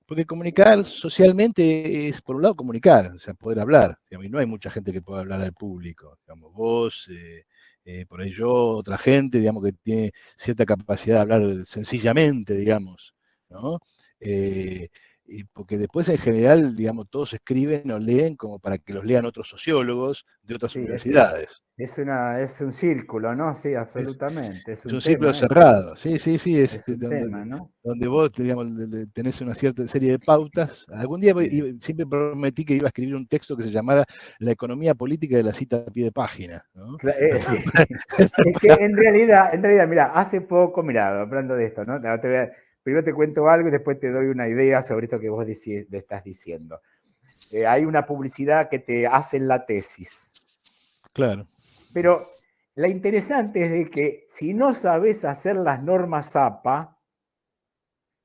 porque comunicar socialmente es, por un lado, comunicar, o sea, poder hablar. Digamos, y no hay mucha gente que pueda hablar al público. Digamos, vos, por ahí yo, otra gente, digamos, que tiene cierta capacidad de hablar sencillamente, digamos, ¿no? Porque después, en general, digamos, todos escriben o leen como para que los lean otros sociólogos de otras universidades. Es un círculo, ¿no? Sí, absolutamente. Es un círculo cerrado, sí. Es un tema, ¿no? Donde vos, digamos, tenés una cierta serie de pautas. Algún día siempre prometí que iba a escribir un texto que se llamara La economía política de la cita a pie de página, ¿no? Sí. Es que en realidad, mira, hace poco, mira, hablando de esto, ¿no? Primero te cuento algo y después te doy una idea sobre esto que vos le estás diciendo. Hay una publicidad que te hacen la tesis. Claro. Pero la interesante es de que si no sabes hacer las normas APA,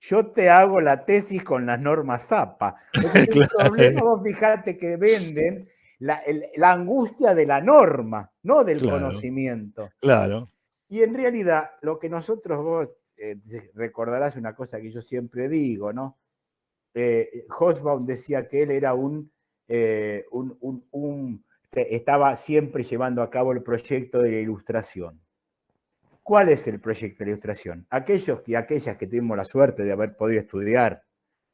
yo te hago la tesis con las normas APA. Entonces, el problema, vos fijate que venden la angustia de la norma, no del conocimiento. Claro. Y en realidad, lo que nosotros, vos recordarás una cosa que yo siempre digo, ¿no? Hobsbawm decía que él era estaba siempre llevando a cabo el proyecto de la ilustración. ¿Cuál es el proyecto de la ilustración? Aquellos y aquellas que tuvimos la suerte de haber podido estudiar,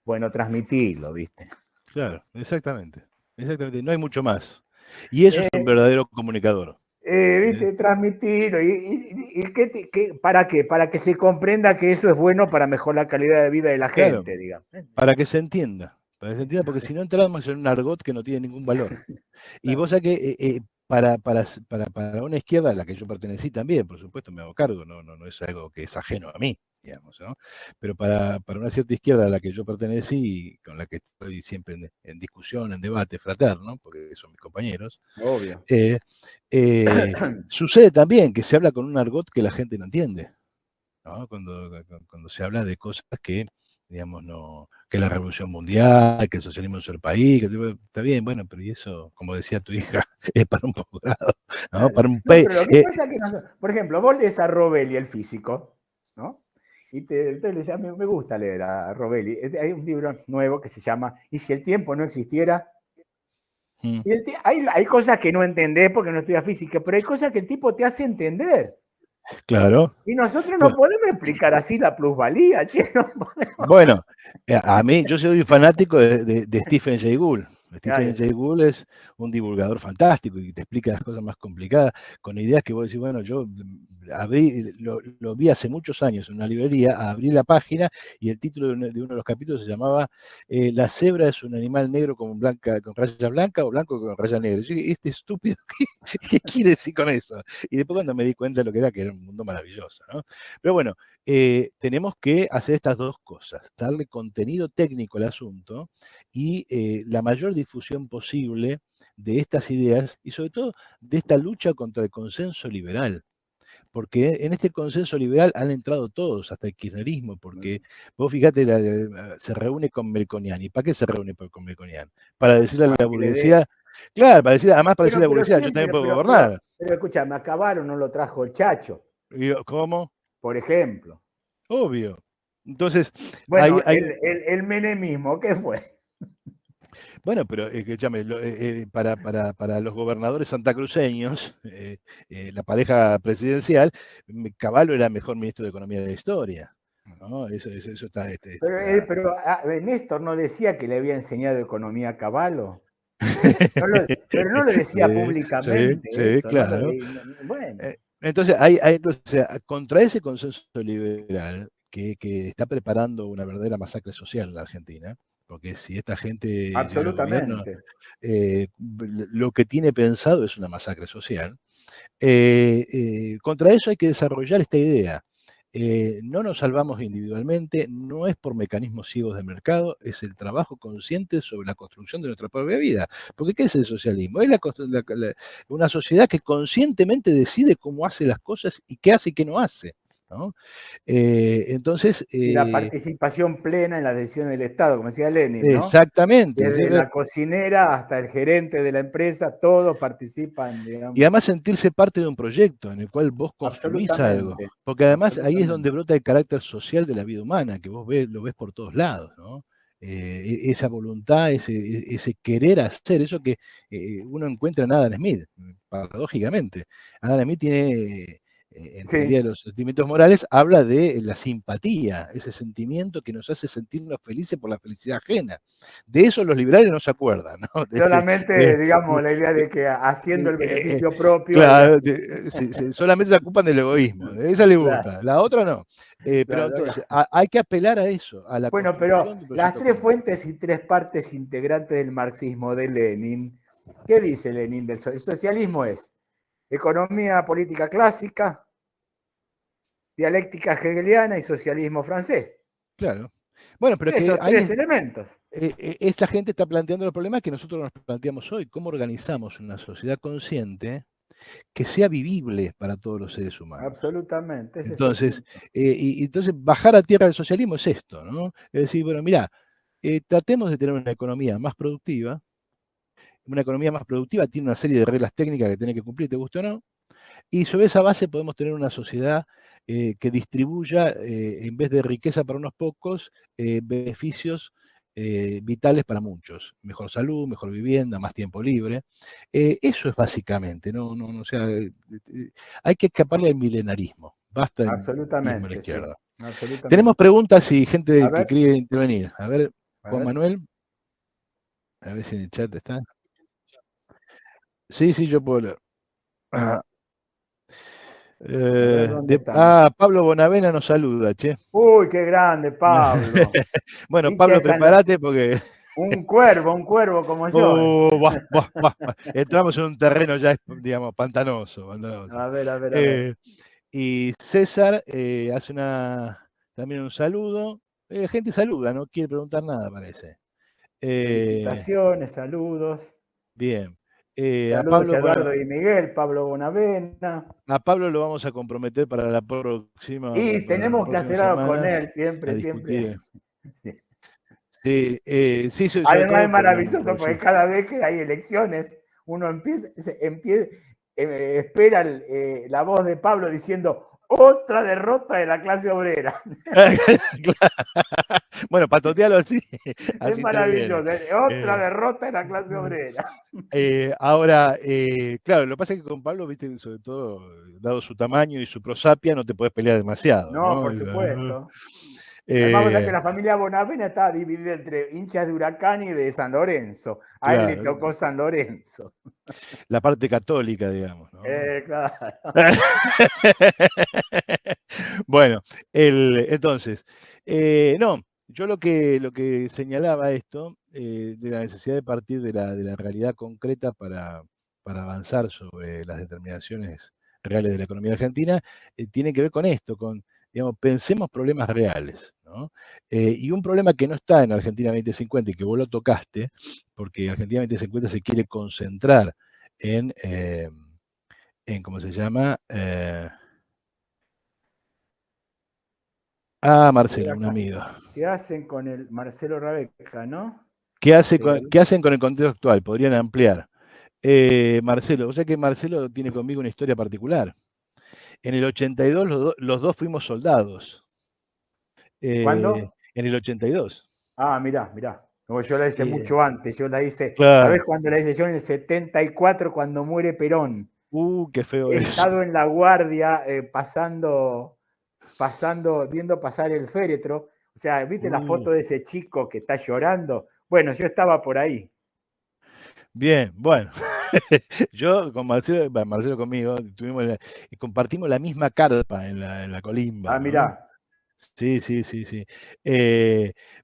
bueno, transmitirlo, ¿viste? Claro, exactamente. No hay mucho más. Y eso es un verdadero comunicador. ¿Viste? Transmitirlo. ¿Para qué? Para que se comprenda que eso es bueno para mejorar la calidad de vida de la gente, digamos. Para que se entienda. Porque si no entramos en un argot que no tiene ningún valor. Y vos sabés que para una izquierda a la que yo pertenecí también, por supuesto, me hago cargo, no es algo que es ajeno a mí, digamos, ¿no? Pero para una cierta izquierda a la que yo pertenecí, con la que estoy siempre en discusión, en debate fraterno, porque son mis compañeros, obvio. Sucede también que se habla con un argot que la gente no entiende, ¿no? Cuando se habla de cosas que, digamos, que la revolución mundial, que el socialismo es el país, que está bien, bueno, pero y eso, como decía tu hija, es para un posgrado, ¿no? Claro. Para un país. Pero lo que pasa es que por ejemplo, vos lees a Rovelli, el físico, ¿no? Y entonces a mí me gusta leer a Rovelli. Hay un libro nuevo que se llama ¿Y si el tiempo no existiera? Y hay cosas que no entendés porque no estudias física, pero hay cosas que el tipo te hace entender. Claro. Y nosotros no podemos explicar así la plusvalía, che, no podemos. Bueno, a mí, yo soy fanático de Stephen Jay Gould. Stephen Jay Gould es un divulgador fantástico y te explica las cosas más complicadas con ideas que vos decís, bueno, yo lo vi hace muchos años en una librería, abrí la página y el título de uno de los capítulos se llamaba La cebra es un animal negro con rayas blancas o blanco con rayas negras. Yo dije, este estúpido, ¿qué quiere decir con eso? Y después cuando me di cuenta de lo que era un mundo maravilloso, ¿no? Pero bueno, tenemos que hacer estas dos cosas, darle contenido técnico al asunto y la mayor difusión posible de estas ideas y sobre todo de esta lucha contra el consenso liberal. Porque en este consenso liberal han entrado todos, hasta el kirchnerismo, porque vos fíjate, se reúne con Melconian. ¿Y para qué se reúne con Melconian? Para decirle a la burguesía, claro, además para decirle a la burguesía, yo también puedo gobernar. Pero escúchame, acabaron, no lo trajo el Chacho. ¿Cómo? Por ejemplo. Obvio. Entonces, bueno, el menemismo, ¿qué fue? Bueno, pero escúchame, para los gobernadores santacruceños, la pareja presidencial, Cavallo era el mejor ministro de Economía de la historia. ¿no? Eso está. Pero Néstor no decía que le había enseñado economía a Cavallo. Pero no lo decía públicamente. Sí, eso, claro. Bueno. Entonces, contra ese consenso liberal que está preparando una verdadera masacre social en la Argentina, porque si esta gente llega al gobierno, lo que tiene pensado es una masacre social. Contra eso hay que desarrollar esta idea. No nos salvamos individualmente, no es por mecanismos ciegos de mercado, es el trabajo consciente sobre la construcción de nuestra propia vida. Porque ¿qué es el socialismo? Es una sociedad que conscientemente decide cómo hace las cosas y qué hace y qué no hace. ¿no? Entonces, y la participación plena en las decisiones del Estado, como decía Lenin, ¿no? Exactamente. Desde la cocinera hasta el gerente de la empresa, todos participan, digamos. Y además sentirse parte de un proyecto en el cual vos construís algo. Porque además ahí es donde brota el carácter social de la vida humana, que vos lo ves por todos lados, ¿no? Esa voluntad, ese querer hacer, eso que uno encuentra en Adam Smith, paradójicamente. Adam Smith tiene... en teoría de los sentimientos morales, habla de la simpatía, ese sentimiento que nos hace sentirnos felices por la felicidad ajena. De eso los liberales no se acuerdan. ¿no? Solamente, digamos, la idea de que haciendo el beneficio propio... Claro, solamente se ocupan del egoísmo, esa le gusta, la otra no. Pero entonces, hay que apelar a eso, a la bueno, pero las tres fuentes y tres partes integrantes del marxismo de Lenin, ¿qué dice Lenin del socialismo? El socialismo es economía política clásica, dialéctica hegeliana y socialismo francés. Claro. Bueno, pero esos tres elementos. Esta gente está planteando los problemas que nosotros nos planteamos hoy. ¿Cómo organizamos una sociedad consciente que sea vivible para todos los seres humanos? Absolutamente. Entonces, entonces, bajar a tierra del socialismo es esto, ¿no? Es decir, bueno, mirá, tratemos de tener una economía más productiva. Una economía más productiva tiene una serie de reglas técnicas que tiene que cumplir, te guste o no. Y sobre esa base podemos tener una sociedad que distribuya, en vez de riqueza para unos pocos, beneficios vitales para muchos. Mejor salud, mejor vivienda, más tiempo libre. Eso es básicamente, o sea, hay que escaparle al milenarismo. Basta el milenarismo a la izquierda. Sí, tenemos preguntas y gente que quiere intervenir. A ver, Juan Manuel. A ver si en el chat está. Sí, yo puedo leer. Pablo Bonavena nos saluda, che. Uy, qué grande, Pablo. Bueno, Pablo, prepárate porque... Un cuervo como yo. Entramos en un terreno ya, digamos, pantanoso. A ver. Y César hace también un saludo. Gente saluda, no quiere preguntar nada, parece. Felicitaciones, saludos. Bien. Saludos a Eduardo y Miguel, Pablo Bonavena. A Pablo lo vamos a comprometer para la próxima. Y tenemos que hacer algo con él, siempre. Sí, además es maravilloso porque cada vez que hay elecciones, uno espera la voz de Pablo diciendo otra derrota de la clase obrera. Bueno, patotealo así. Es maravilloso. Otra derrota de la clase obrera. Ahora, claro, lo que pasa es que con Pablo, viste, sobre todo, dado su tamaño y su prosapia, no te podés pelear demasiado. No, por supuesto. Además, vos sabés que Eh, la familia Bonavena estaba dividida entre hinchas de Huracán y de San Lorenzo. A él le claro, tocó San Lorenzo. la parte católica, digamos, ¿no? Claro. Bueno, entonces, no, yo lo que señalaba esto, de la necesidad de partir de la realidad concreta para avanzar sobre las determinaciones reales de la economía argentina, tiene que ver con esto, con, digamos, pensemos problemas reales, ¿no? Y un problema que no está en Argentina 2050 y que vos lo tocaste, porque Argentina 2050 se quiere concentrar en ¿cómo se llama? Marcelo, un amigo. ¿Qué hacen con el Marcelo Rabeca, no? ¿Qué hacen con el contexto actual? Podrían ampliar. Marcelo, o sea que Marcelo tiene conmigo una historia particular. En el 82 los dos fuimos soldados. ¿Cuándo? En el 82. Mirá. Como yo la hice Eh, mucho antes. Yo la hice, ¿sabés claro. cuándo la hice? Yo en el 74, cuando muere Perón. Qué feo He eso. estado en la guardia viendo pasar el féretro. O sea, ¿viste la Uh, foto de ese chico que está llorando? Bueno, yo estaba por ahí. Bien, bueno. Yo con Marcelo, Marcelo conmigo, compartimos la misma carpa en la colimba, ¿no? Mirá, Sí, sí, sí, sí.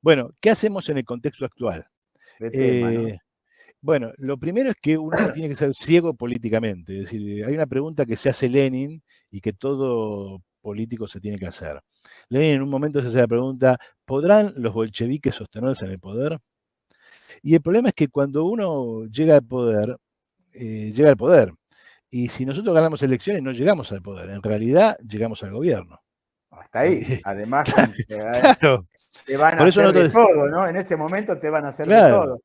Bueno, ¿qué hacemos en el contexto actual? de tema, ¿no? Eh, bueno, lo primero es que uno no tiene que ser ciego políticamente. Es decir, hay una pregunta que se hace Lenin y que todo político se tiene que hacer. Lenin en un momento se hace la pregunta, ¿podrán los bolcheviques sostenerse en el poder? Y el problema es que cuando uno llega al poder, llega al poder. Y si nosotros ganamos elecciones, no llegamos al poder. En realidad, llegamos al gobierno. Hasta ahí. Además, Claro. te van a Por eso hacer de nosotros, todo, ¿no? En ese momento te van a hacer de claro, todo.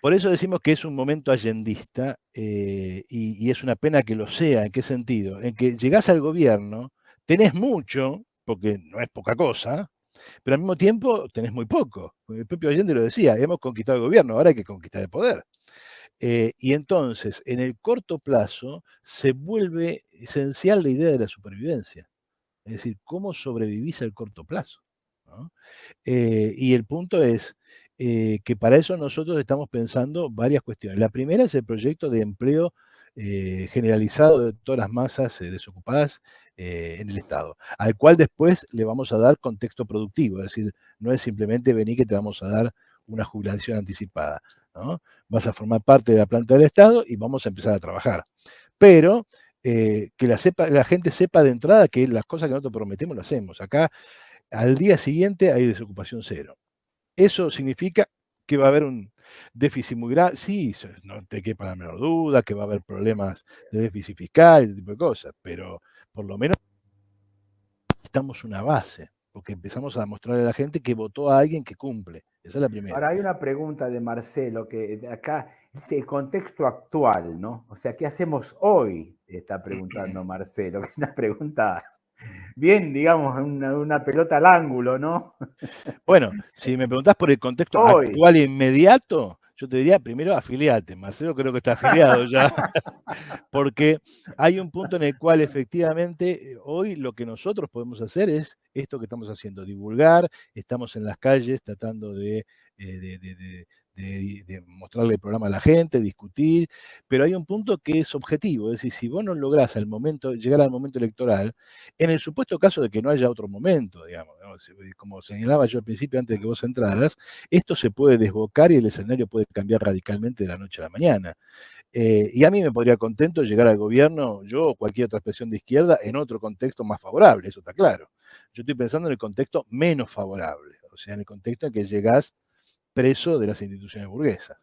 por eso decimos que es un momento allendista y es una pena que lo sea. ¿En qué sentido? En que llegás al gobierno, tenés mucho, porque no es poca cosa, pero al mismo tiempo tenés muy poco. El propio Allende lo decía, hemos conquistado el gobierno, ahora hay que conquistar el poder. Y entonces, en el corto plazo, se vuelve esencial la idea de la supervivencia. Es decir, ¿cómo sobrevivís al corto plazo? ¿No? Y el punto es que para eso nosotros estamos pensando varias cuestiones. La primera es el proyecto de empleo generalizado de todas las masas desocupadas en el Estado, al cual después le vamos a dar contexto productivo, es decir, no es simplemente venir que te vamos a dar una jubilación anticipada, ¿no? Vas a formar parte de la planta del Estado y vamos a empezar a trabajar. Pero que la gente sepa de entrada que las cosas que nosotros prometemos las hacemos. Acá al día siguiente hay desocupación cero. ¿Eso significa que va a haber un déficit muy grande? Sí, no te quepa la menor duda, que va a haber problemas de déficit fiscal, ese tipo de cosas, pero por lo menos estamos una base, porque empezamos a mostrarle a la gente que votó a alguien que cumple. Esa es la primera. Ahora hay una pregunta de Marcelo que acá dice el contexto actual, ¿no? O sea, ¿qué hacemos hoy? Está preguntando Marcelo, que es una pregunta bien, digamos, una pelota al ángulo, ¿no? Bueno, si me preguntás por el contexto Hoy. actual e inmediato, yo te diría primero afiliate. Marcelo creo que está afiliado ya. Porque hay un punto en el cual efectivamente hoy lo que nosotros podemos hacer es esto que estamos haciendo, divulgar, estamos en las calles tratando de mostrarle el programa a la gente, discutir, pero hay un punto que es objetivo, es decir, si vos no lográs llegar al momento electoral, en el supuesto caso de que no haya otro momento, digamos, ¿no? Como señalaba yo al principio antes de que vos entraras, esto se puede desbocar y el escenario puede cambiar radicalmente de la noche a la mañana. Y a mí me podría contento llegar al gobierno, yo o cualquier otra expresión de izquierda, en otro contexto más favorable, eso está claro. Yo estoy pensando en el contexto menos favorable, o sea, en el contexto en que llegás preso de las instituciones burguesas.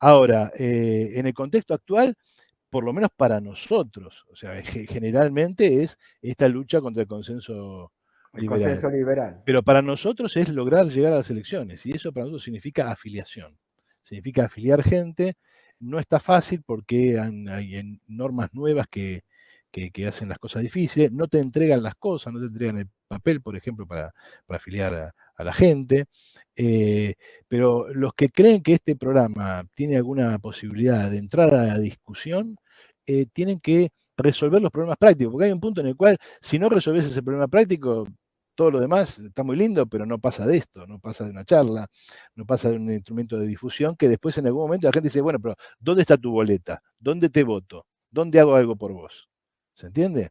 Ahora, en el contexto actual, por lo menos para nosotros, o sea, generalmente es esta lucha contra el consenso El liberal. consenso liberal. Pero para nosotros es lograr llegar a las elecciones, y eso para nosotros significa afiliación. Significa afiliar gente. No está fácil porque hay normas nuevas que hacen las cosas difíciles, no te entregan las cosas, no te entregan el papel, por ejemplo, para afiliar a la gente. Pero los que creen que este programa tiene alguna posibilidad de entrar a la discusión, tienen que resolver los problemas prácticos, porque hay un punto en el cual si no resolves ese problema práctico, todo lo demás está muy lindo, pero no pasa de esto, no pasa de una charla, no pasa de un instrumento de difusión que después en algún momento la gente dice, bueno, pero ¿dónde está tu boleta? ¿Dónde te voto? ¿Dónde hago algo por vos? ¿Se entiende?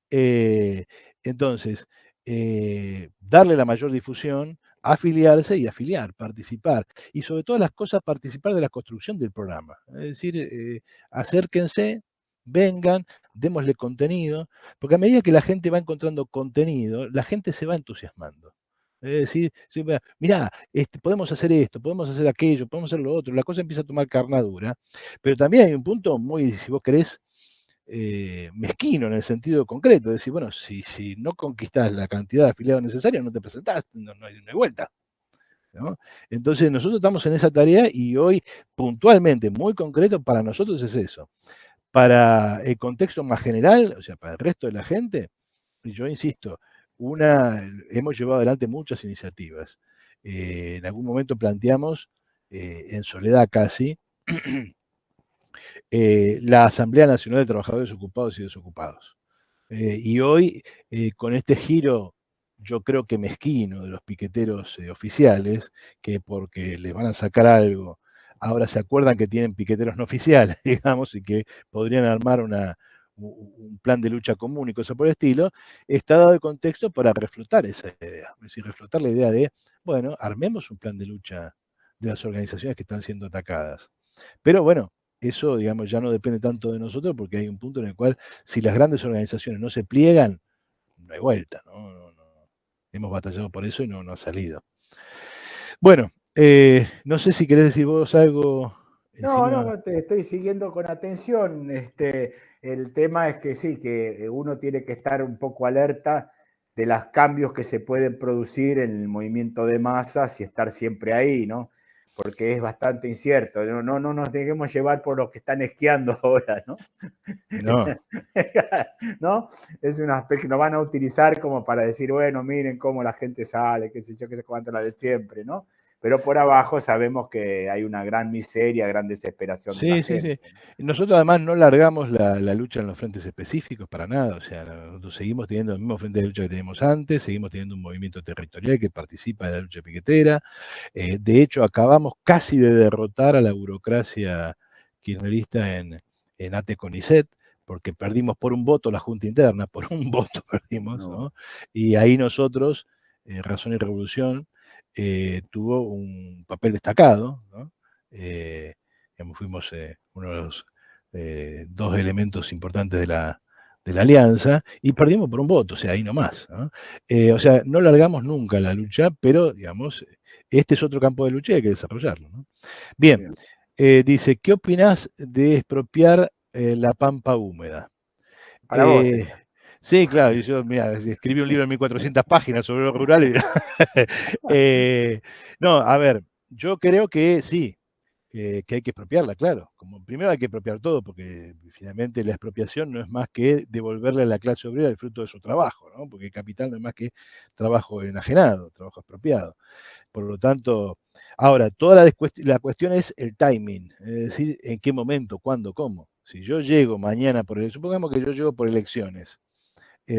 Eh, entonces, darle la mayor difusión, afiliarse y afiliar, participar. Y sobre todas las cosas, participar de la construcción del programa. Es decir, acérquense, vengan, démosle contenido, porque a medida que la gente va encontrando contenido, la gente se va entusiasmando. Es decir, mirá, podemos hacer esto, podemos hacer aquello, podemos hacer lo otro, la cosa empieza a tomar carnadura, pero también hay un punto muy, si vos querés, mezquino en el sentido concreto, es decir, bueno, si no conquistás la cantidad de afiliados necesaria, no te presentás, no hay vuelta. ¿No? Entonces nosotros estamos en esa tarea y hoy puntualmente, muy concreto, para nosotros es eso. Para el contexto más general, o sea, para el resto de la gente, yo insisto, hemos llevado adelante muchas iniciativas. En algún momento planteamos, en soledad casi, la Asamblea Nacional de Trabajadores Ocupados y Desocupados. Y hoy, con este giro, yo creo que mezquino de los piqueteros oficiales, que porque les van a sacar algo, ahora se acuerdan que tienen piqueteros no oficiales, digamos, y que podrían armar un plan de lucha común y cosas por el estilo, está dado el contexto para reflotar esa idea, es decir, reflotar la idea de, bueno, armemos un plan de lucha de las organizaciones que están siendo atacadas. Pero bueno, eso, digamos, ya no depende tanto de nosotros porque hay un punto en el cual si las grandes organizaciones no se pliegan, no hay vuelta, ¿no? Hemos batallado por eso y no ha salido. Bueno, no sé si querés decir vos algo. No, te estoy siguiendo con atención. El tema es que sí, que uno tiene que estar un poco alerta de los cambios que se pueden producir en el movimiento de masas y estar siempre ahí, ¿no? Porque es bastante incierto. No nos dejemos llevar por los que están esquiando ahora, ¿no? No. ¿No? Es un aspecto que nos van a utilizar como para decir, bueno, miren cómo la gente sale, qué sé yo, qué sé cuánto, la de siempre, ¿no? Pero por abajo sabemos que hay una gran miseria, gran desesperación de la gente. Sí. Nosotros además no largamos la lucha en los frentes específicos para nada, o sea, nosotros seguimos teniendo el mismo frente de lucha que teníamos antes, seguimos teniendo un movimiento territorial que participa de la lucha piquetera. De hecho, acabamos casi de derrotar a la burocracia kirchnerista en ATE-CONICET, porque perdimos por un voto la Junta Interna, por un voto perdimos, ¿no? Y ahí nosotros, Razón y Revolución, tuvo un papel destacado, ¿no? Fuimos uno de los dos elementos importantes de la alianza y perdimos por un voto, o sea, ahí nomás, ¿no? O sea, no largamos nunca la lucha, pero, digamos, este es otro campo de lucha y hay que desarrollarlo, ¿no? Bien, dice, ¿qué opinás de expropiar la pampa húmeda? Para vos esa. Sí, claro, yo mira, escribí un libro de 1400 páginas sobre lo rural. No, a ver, yo creo que sí, que hay que expropiarla, claro. Como primero hay que expropiar todo, porque finalmente la expropiación no es más que devolverle a la clase obrera el fruto de su trabajo, ¿no? Porque el capital no es más que trabajo enajenado, trabajo expropiado. Por lo tanto, ahora, toda la cuestión es el timing, es decir, en qué momento, cuándo, cómo. Si yo llego mañana, supongamos que yo llego por elecciones,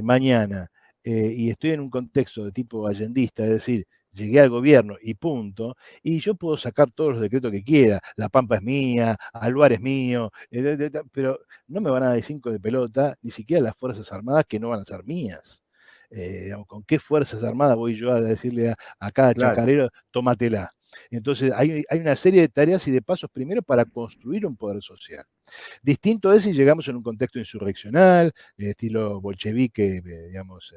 mañana, y estoy en un contexto de tipo allendista, es decir, llegué al gobierno y punto, y yo puedo sacar todos los decretos que quiera, La Pampa es mía, Alvar es mío, pero no me van a dar 5 de pelota, ni siquiera las Fuerzas Armadas que no van a ser mías. Digamos, ¿con qué Fuerzas Armadas voy yo a decirle a cada chacarero, tómatela? Entonces, hay una serie de tareas y de pasos primero para construir un poder social. Distinto es si llegamos en un contexto insurreccional, estilo bolchevique, digamos,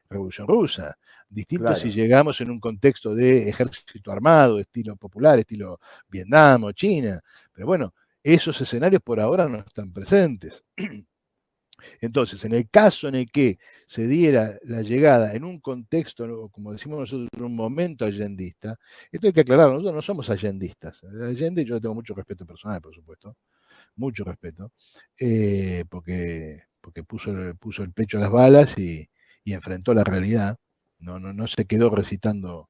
Revolución Rusa. Distinto si llegamos en un contexto de ejército armado, estilo popular, estilo Vietnam o China. Pero bueno, esos escenarios por ahora no están presentes. Entonces, en el caso en el que se diera la llegada en un contexto, como decimos nosotros, en un momento allendista, esto hay que aclarar, nosotros no somos allendistas. Allende, yo tengo mucho respeto personal, por supuesto, mucho respeto, porque puso el pecho a las balas y enfrentó la realidad, no se quedó recitando,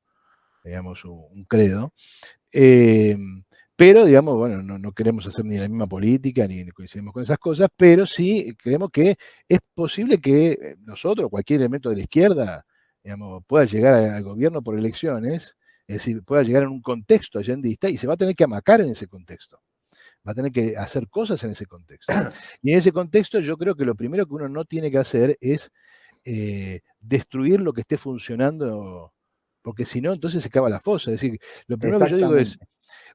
digamos, un credo. Pero, digamos, bueno, no queremos hacer ni la misma política, ni coincidimos con esas cosas, pero sí creemos que es posible que nosotros, cualquier elemento de la izquierda, digamos, pueda llegar al gobierno por elecciones, es decir, pueda llegar en un contexto allendista y se va a tener que amacar en ese contexto. Va a tener que hacer cosas en ese contexto. Y en ese contexto yo creo que lo primero que uno no tiene que hacer es destruir lo que esté funcionando, porque si no, entonces se acaba la fosa. Es decir, lo primero que yo digo es,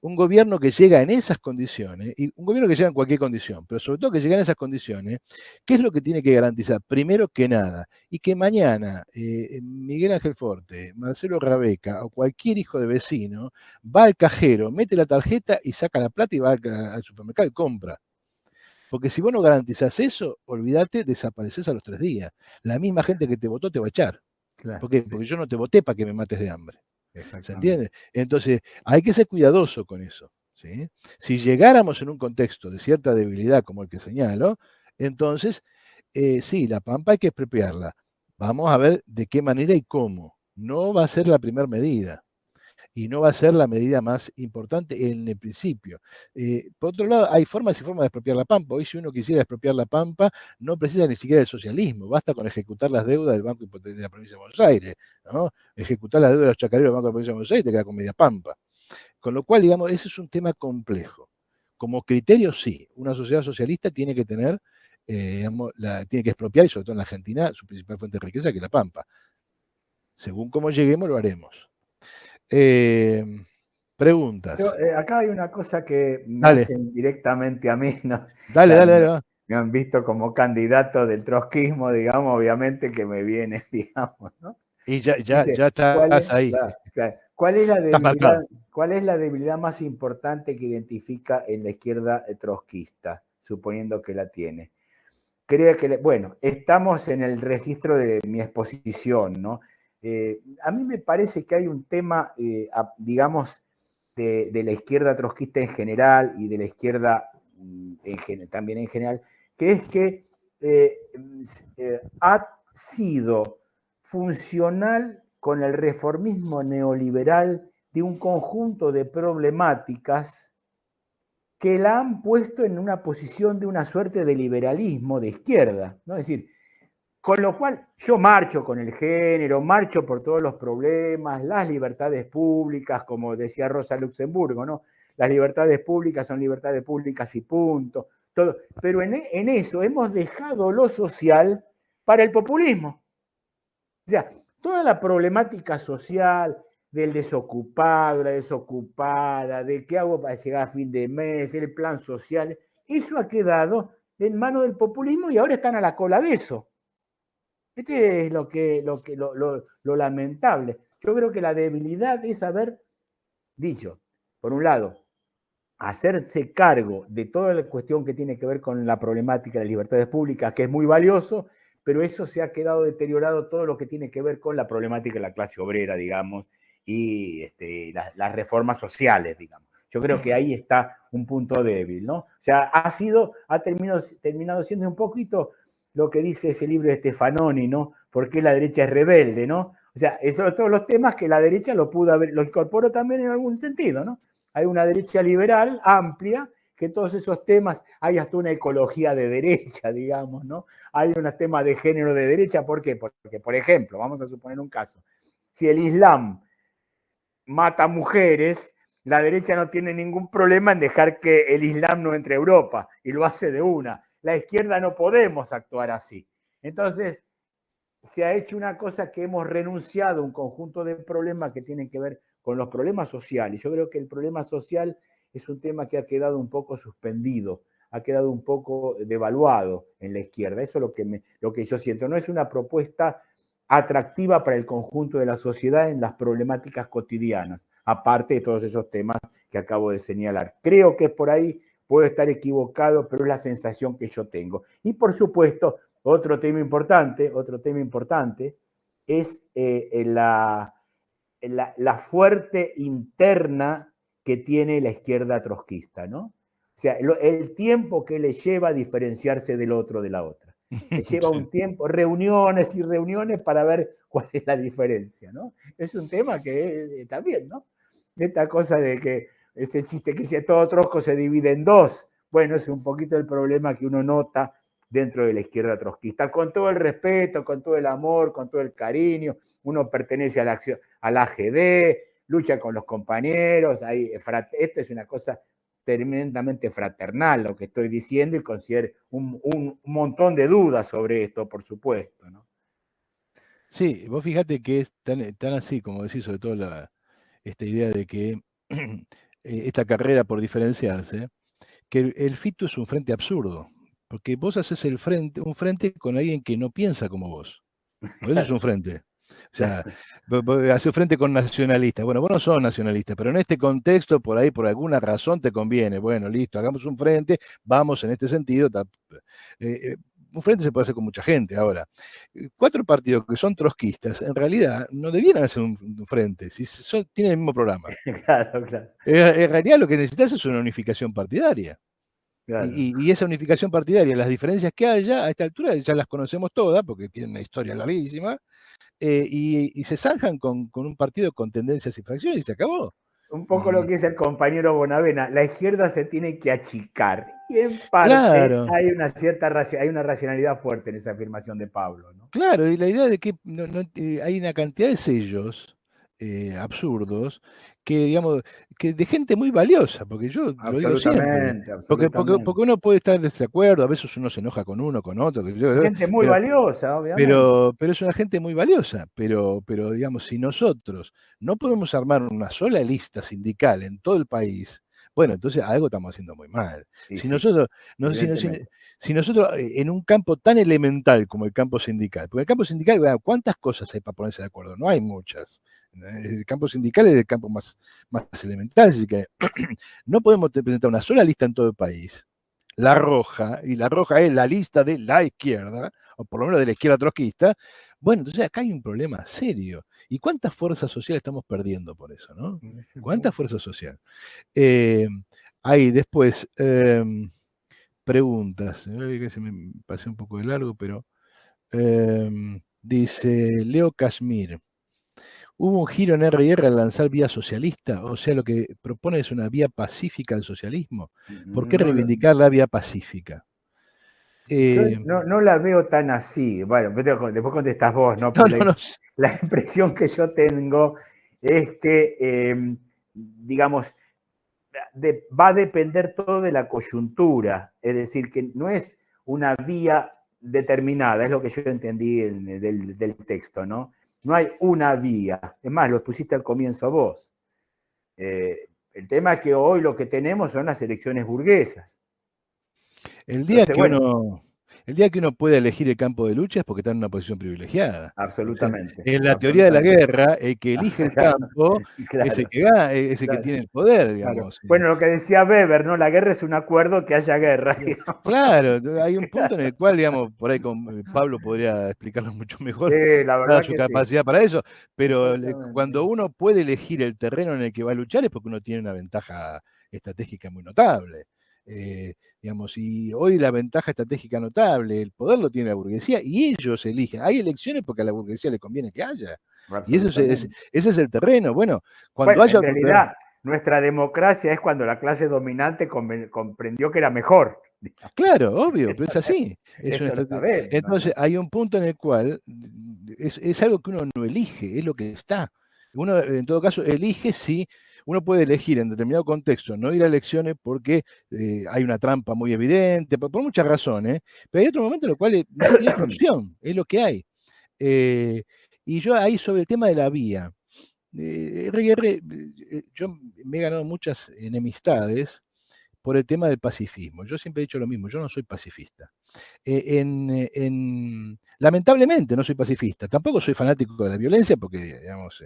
un gobierno que llega en esas condiciones, y un gobierno que llega en cualquier condición, pero sobre todo que llega en esas condiciones, ¿qué es lo que tiene que garantizar? Primero que nada, y que mañana Miguel Ángel Forte, Marcelo Rabeca o cualquier hijo de vecino va al cajero, mete la tarjeta y saca la plata y va al supermercado y compra. Porque si vos no garantizás eso, olvídate, desapareces a los 3 días. La misma gente que te votó te va a echar. Claro, ¿Por qué? Porque yo no te voté para que me mates de hambre. ¿Se exactamente. entiende? Entonces, hay que ser cuidadoso con eso. ¿Sí? Si llegáramos en un contexto de cierta debilidad como el que señalo, entonces, sí, la pampa hay que expropiarla. Vamos a ver de qué manera y cómo. No va a ser la primera medida y no va a ser la medida más importante en el principio. Por otro lado, hay formas y formas de expropiar la pampa. Hoy, si uno quisiera expropiar la pampa, no precisa ni siquiera del socialismo, basta con ejecutar las deudas del Banco de la Provincia de Buenos Aires, ¿no? Ejecutar las deudas de los chacareros del Banco de la Provincia de Buenos Aires te queda con media pampa. Con lo cual, digamos, ese es un tema complejo. Como criterio, sí, una sociedad socialista tiene que tener, digamos, tiene que expropiar, y sobre todo en la Argentina, su principal fuente de riqueza, que es la pampa. Según cómo lleguemos, lo haremos. Preguntas. Acá hay una cosa que me Dale, hacen directamente a mí, ¿no? dale, Claro, dale, dale. Va. me han visto como candidato del trotskismo, digamos, obviamente que me viene, digamos, ¿no? Y ya Dice, estás ahí, ¿cuál es la estás marcado. cuál es la debilidad más importante que identifica en la izquierda trotskista, suponiendo que la tiene? Creo que, bueno, estamos en el registro de mi exposición, ¿no? A mí me parece que hay un tema, digamos, de la izquierda trotskista en general y de la izquierda también en general, que es que ha sido funcional con el reformismo neoliberal de un conjunto de problemáticas que la han puesto en una posición de una suerte de liberalismo de izquierda, ¿no? Es decir, con lo cual yo marcho con el género, marcho por todos los problemas, las libertades públicas, como decía Rosa Luxemburgo, ¿no? Las libertades públicas son libertades públicas y punto. Todo. Pero en eso hemos dejado lo social para el populismo. O sea, toda la problemática social del desocupado, la desocupada, de qué hago para llegar a fin de mes, el plan social, eso ha quedado en manos del populismo y ahora están a la cola de eso. Este es lo lamentable. Yo creo que la debilidad es haber dicho, por un lado, hacerse cargo de toda la cuestión que tiene que ver con la problemática de las libertades públicas, que es muy valioso, pero eso se ha quedado deteriorado todo lo que tiene que ver con la problemática de la clase obrera, digamos, y las reformas sociales, digamos. Yo creo que ahí está un punto débil, ¿no? O sea, ha terminado siendo un poquito lo que dice ese libro de Stefanoni, ¿no? ¿Por qué la derecha es rebelde, ¿no? O sea, son todos los temas que la derecha lo incorporó también en algún sentido, ¿no? Hay una derecha liberal amplia, que todos esos temas, hay hasta una ecología de derecha, digamos, ¿no? Hay unos temas de género de derecha, ¿por qué? Porque, por ejemplo, vamos a suponer un caso, si el Islam mata mujeres, la derecha no tiene ningún problema en dejar que el Islam no entre a Europa, y lo hace de una. La izquierda no podemos actuar así. Entonces, se ha hecho una cosa que hemos renunciado a un conjunto de problemas que tienen que ver con los problemas sociales. Yo creo que el problema social es un tema que ha quedado un poco suspendido, ha quedado un poco devaluado en la izquierda. Eso es lo que yo siento. No es una propuesta atractiva para el conjunto de la sociedad en las problemáticas cotidianas, aparte de todos esos temas que acabo de señalar. Creo que por ahí puedo estar equivocado, pero es la sensación que yo tengo. Y por supuesto, otro tema importante es la fuerte interna que tiene la izquierda trotskista, ¿no? O sea, el tiempo que le lleva a diferenciarse del otro, de la otra. Le lleva un tiempo, reuniones y reuniones para ver cuál es la diferencia, ¿no? Es un tema que también, ¿no? Esta cosa de que ese chiste que dice todo trosco se divide en dos, bueno, es un poquito el problema que uno nota dentro de la izquierda trotskista, con todo el respeto, con todo el amor, con todo el cariño. Uno pertenece a la AGD, lucha con los compañeros. Esto es una cosa tremendamente fraternal lo que estoy diciendo, y considero un montón de dudas sobre esto, por supuesto, ¿no? Sí, vos fíjate que es tan así, como decís, sobre todo esta idea de que esta carrera por diferenciarse, que el FITU es un frente absurdo, porque vos haces un frente con alguien que no piensa como vos. Por eso es un frente. O sea, hace frente con nacionalistas. Bueno, vos no sos nacionalista, pero en este contexto, por ahí, por alguna razón te conviene. Bueno, listo, hagamos un frente, vamos en este sentido. Un frente se puede hacer con mucha gente. Ahora, 4 partidos que son trotskistas, en realidad no debieran hacer un frente, si tienen el mismo programa. Claro, claro. En realidad lo que necesitas es una unificación partidaria. Claro. Y esa unificación partidaria, las diferencias que haya a esta altura ya las conocemos todas, porque tienen una historia larguísima, y se zanjan con un partido con tendencias y fracciones y se acabó. Un poco lo que dice el compañero Bonavena, la izquierda se tiene que achicar. Y en parte Claro, hay una racionalidad fuerte en esa afirmación de Pablo, ¿no? claro, y la idea de que hay una cantidad de sellos absurdos que, digamos, que de gente muy valiosa, porque yo lo digo siempre, Absolutamente, porque absolutamente. uno puede estar en desacuerdo, a veces uno se enoja con uno, con otro, Gente muy pero valiosa, obviamente. Pero es una gente muy valiosa, pero digamos, si nosotros no podemos armar una sola lista sindical en todo el país, bueno, entonces algo estamos haciendo muy mal. Y Si sí, nosotros, evidentemente. si nosotros en un campo tan elemental como el campo sindical, porque el campo sindical, bueno, ¿cuántas cosas hay para ponerse de acuerdo? No hay muchas. El campo sindical es el campo más elemental, así que no podemos presentar una sola lista en todo el país, la roja, y la roja es la lista de la izquierda, o por lo menos de la izquierda trotskista. Bueno, entonces acá hay un problema serio. ¿Y cuánta fuerza social estamos perdiendo por eso, no? ¿Cuánta fuerza social? Hay después preguntas. Que se me pasé un poco de largo, pero dice Leo Kashmir. ¿Hubo un giro en R&R al lanzar vía socialista? O sea, lo que propone es una vía pacífica al socialismo. ¿Por qué No, reivindicar la vía pacífica? yo no la veo tan así. Bueno, después contestás vos, ¿no? No, Pero no, no. la impresión que yo tengo es que, digamos, va a depender todo de la coyuntura. Es decir, que no es una vía determinada, es lo que yo entendí del texto, ¿no? No hay una vía. Es más, lo pusiste al comienzo vos. El tema es que hoy lo que tenemos son las elecciones burguesas. El día Entonces, que bueno, uno puede elegir el campo de lucha es porque está en una posición privilegiada. O sea, absolutamente, en la teoría de la absolutamente. guerra, el que elige el campo es el Claro, que gana, es el que claro, tiene el poder, claro. digamos. Bueno, lo que decía Weber, ¿no? La guerra es un acuerdo que haya guerra, digamos. Claro, hay un punto en el cual, digamos, por ahí con Pablo podría explicarlo mucho mejor, Sí, la dada verdad su que sí. capacidad para eso, pero Exactamente. cuando uno puede elegir el terreno en el que va a luchar es porque uno tiene una ventaja estratégica muy notable. Digamos, y hoy la ventaja estratégica notable, el poder lo tiene la burguesía y ellos eligen. Hay elecciones porque a la burguesía le conviene que haya. Y Absolutamente. ese es el terreno. Bueno, cuando Bueno, haya en otro terreno. realidad, nuestra democracia es cuando la clase dominante comprendió que era mejor. Claro, obvio, pero es así. Eso lo sabemos, Entonces, ¿no? hay un punto en el cual es algo que uno no elige, es lo que está. Uno, en todo caso, elige si uno puede elegir en determinado contexto no ir a elecciones porque hay una trampa muy evidente, por muchas razones, pero hay otro momento en el cual no tiene otra opción, es lo que hay. Y yo ahí sobre el tema de la vía, yo me he ganado muchas enemistades por el tema del pacifismo. Yo siempre he dicho lo mismo, yo no soy pacifista. Lamentablemente no soy pacifista, tampoco soy fanático de la violencia porque, digamos,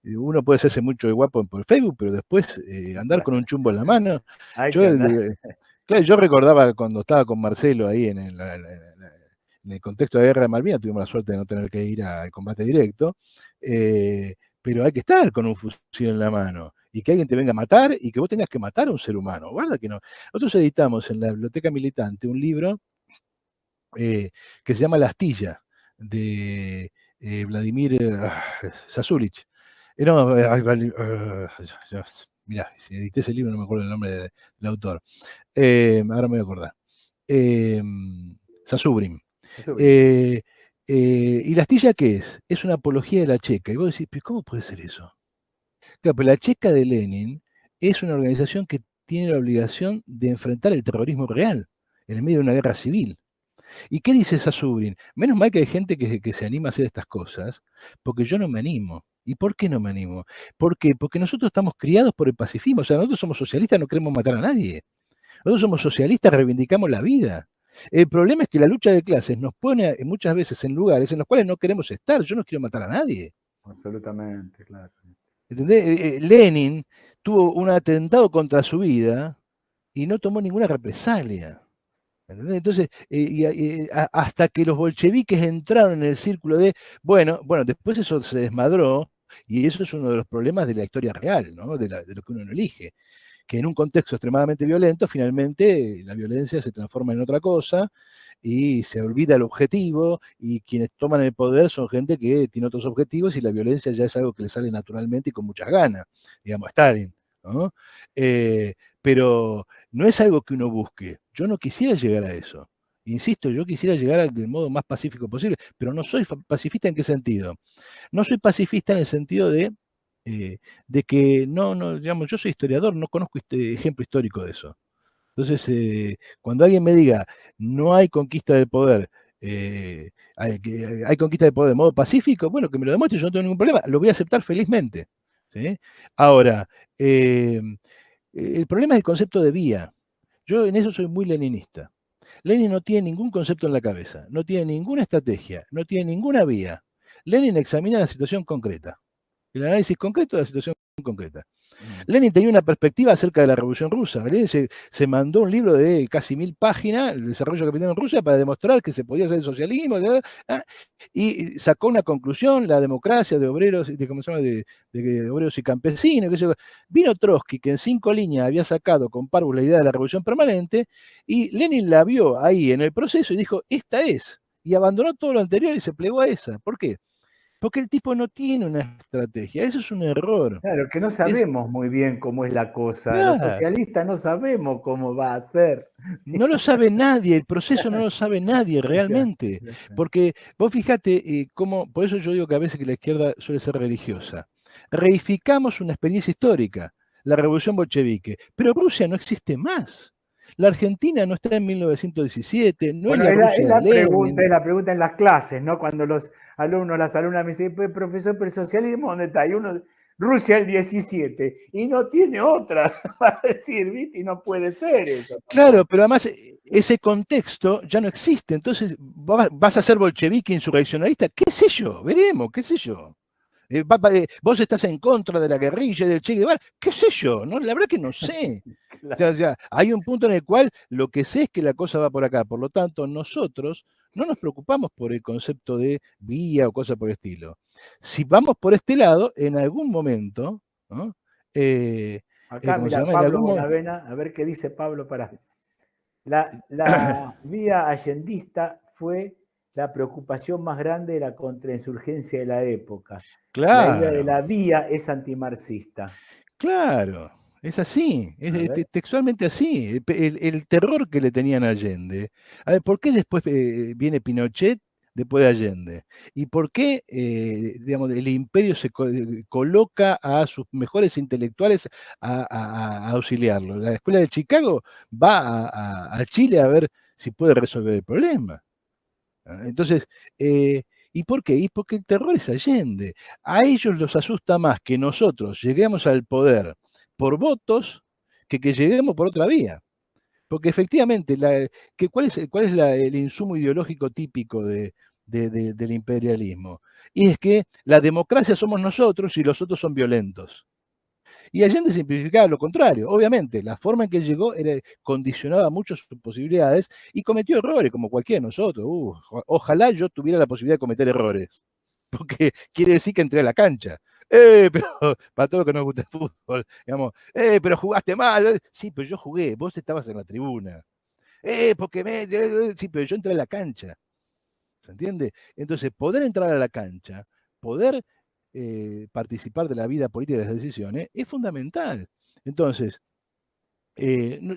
uno puede hacerse mucho de guapo por Facebook, pero después andar con un chumbo en la mano. Hay Yo, que andar. claro, yo recordaba cuando estaba con Marcelo ahí en el contexto de guerra de Malvinas, tuvimos la suerte de no tener que ir al combate directo, pero hay que estar con un fusil en la mano y que alguien te venga a matar y que vos tengas que matar a un ser humano. Guarda que no. Nosotros editamos en la Biblioteca Militante un libro que se llama La astilla, de Vladimir Sasulich. Mirá, si edité ese libro no me acuerdo el nombre del autor. Ahora me voy a acordar. Zazubrin. Zazubrin. ¿Y la astilla qué es? Es una apología de la Checa. Y vos decís, ¿pero cómo puede ser eso? Claro, pero la Checa de Lenin es una organización que tiene la obligación de enfrentar el terrorismo real en el medio de una guerra civil. ¿Y qué dice Zazubrin? Menos mal que hay gente que se anima a hacer estas cosas, porque yo no me animo. ¿Y por qué no me animo? ¿Por qué? Porque nosotros estamos criados por el pacifismo. O sea, nosotros somos socialistas, no queremos matar a nadie. Nosotros somos socialistas, reivindicamos la vida. El problema es que la lucha de clases nos pone muchas veces en lugares en los cuales no queremos estar. Yo no quiero matar a nadie. Absolutamente, claro. ¿Entendés? Lenin tuvo un atentado contra su vida y no tomó ninguna represalia. ¿Entendés? Entonces, hasta que los bolcheviques entraron en el círculo de, bueno, después eso se desmadró y eso es uno de los problemas de la historia real, ¿no? De lo que uno no elige, que en un contexto extremadamente violento, finalmente la violencia se transforma en otra cosa y se olvida el objetivo y quienes toman el poder son gente que tiene otros objetivos y la violencia ya es algo que le sale naturalmente y con muchas ganas, digamos, Stalin, ¿no? Pero no es algo que uno busque. Yo no quisiera llegar a eso. Insisto, yo quisiera llegar del modo más pacífico posible, pero no soy pacifista. ¿En qué sentido? No soy pacifista en el sentido de que digamos, yo soy historiador, no conozco ejemplo histórico de eso. Entonces, cuando alguien me diga, no hay conquista del poder, hay conquista del poder de modo pacífico, bueno, que me lo demuestre, yo no tengo ningún problema, lo voy a aceptar felizmente. ¿Sí? Ahora, eh, el problema es el concepto de vía. Yo en eso soy muy leninista. Lenin no tiene ningún concepto en la cabeza, no tiene ninguna estrategia, no tiene ninguna vía. Lenin examina la situación concreta, el análisis concreto de la situación concreta. Lenin tenía una perspectiva acerca de la Revolución Rusa. Lenin se mandó un libro de casi 1000 páginas, El desarrollo capital en Rusia, para demostrar que se podía hacer el socialismo, y sacó una conclusión, la democracia de obreros, ¿cómo se llama? De obreros y campesinos. Vino Trotsky, que en 5 líneas había sacado con Parvus la idea de la revolución permanente, y Lenin la vio ahí en el proceso y dijo, esta es. Y abandonó todo lo anterior y se plegó a esa. ¿Por qué? Porque el tipo no tiene una estrategia. Eso es un error. Claro, que no sabemos muy bien cómo es la cosa. Los Claro, socialistas no sabemos cómo va a ser. no lo sabe nadie, el proceso no lo sabe nadie realmente. Porque vos fijate cómo, por eso yo digo que a veces que la izquierda suele ser religiosa. Reificamos una experiencia histórica, la revolución bolchevique, pero Rusia no existe más. La Argentina no está en 1917, no es Bueno, la Rusia de es Lenin. la pregunta en las clases, ¿no? Cuando los alumnos, las alumnas me dicen, "Pues, profesor, pero el socialismo, ¿dónde está?" Y uno, Rusia el 17, y no tiene otra, va a decir, ¿viste? Y no puede ser eso Claro, tampoco. pero además ese contexto ya no existe. Entonces, ¿vas a ser bolchevique insurreccionalista? ¿Qué sé yo? Veremos, qué sé yo. Vos estás en contra de la guerrilla del Che Guevara, qué sé yo, ¿no? La verdad que no sé. O Claro. sea, hay un punto en el cual lo que sé es que la cosa va por acá. Por lo tanto, nosotros no nos preocupamos por el concepto de vía o cosa por el estilo. Si vamos por este lado, en algún momento, ¿no? Acá, ¿Cómo se mira, llama? En Pablo algún momento. Bonavena, a ver qué dice Pablo para. La vía allendista fue la preocupación más grande de la contrainsurgencia de la época. La idea de Claro. la vía es antimarxista. Claro, es así, A ver. textualmente así. El terror que le tenían a Allende. A ver, ¿por qué después viene Pinochet después de Allende? ¿Y por qué, digamos, el imperio coloca a sus mejores intelectuales a auxiliarlo? La Escuela de Chicago va a Chile a ver si puede resolver el problema. Entonces, ¿y por qué? Y porque el terror es Allende. A ellos los asusta más que nosotros lleguemos al poder por votos que lleguemos por otra vía. Porque efectivamente, ¿cuál es el insumo ideológico típico del imperialismo? Y es que la democracia somos nosotros y los otros son violentos. Y Allende simplificaba lo contrario. Obviamente, la forma en que llegó condicionaba mucho sus posibilidades y cometió errores, como cualquiera de nosotros. Ojalá yo tuviera la posibilidad de cometer errores, porque quiere decir que entré a la cancha. Pero para todo lo que nos gusta el fútbol, digamos, pero jugaste mal. Sí, pero yo jugué, vos estabas en la tribuna. Porque sí, pero yo entré a la cancha. ¿Se entiende? Entonces, poder entrar a la cancha, poder participar de la vida política y de las decisiones es fundamental. Entonces,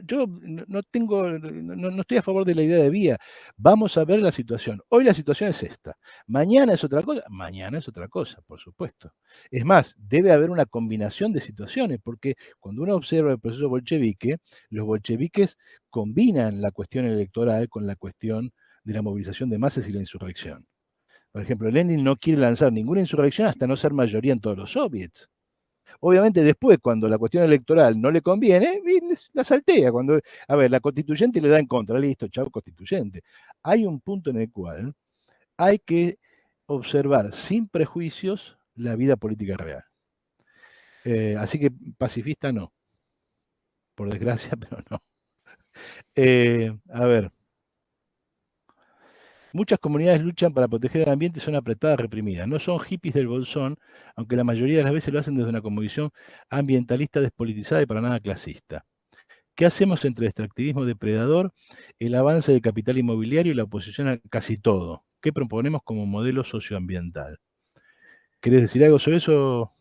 yo no estoy a favor de la idea de vía. Vamos a ver la situación. Hoy la situación es esta. Mañana es otra cosa. Mañana es otra cosa, por supuesto. Es más, debe haber una combinación de situaciones, porque cuando uno observa el proceso bolchevique, los bolcheviques combinan la cuestión electoral con la cuestión de la movilización de masas y la insurrección. Por ejemplo, Lenin no quiere lanzar ninguna insurrección hasta no ser mayoría en todos los soviets. Obviamente después, cuando la cuestión electoral no le conviene, la saltea. Cuando, a ver, la constituyente le da en contra, listo, chao constituyente. Hay un punto en el cual hay que observar sin prejuicios la vida política real. Así que pacifista no, por desgracia, pero no. A ver, muchas comunidades luchan para proteger el ambiente y son apretadas, reprimidas. No son hippies del bolsón, aunque la mayoría de las veces lo hacen desde una convicción ambientalista despolitizada y para nada clasista. ¿Qué hacemos entre el extractivismo depredador, el avance del capital inmobiliario y la oposición a casi todo? ¿Qué proponemos como modelo socioambiental? ¿Querés decir algo sobre eso,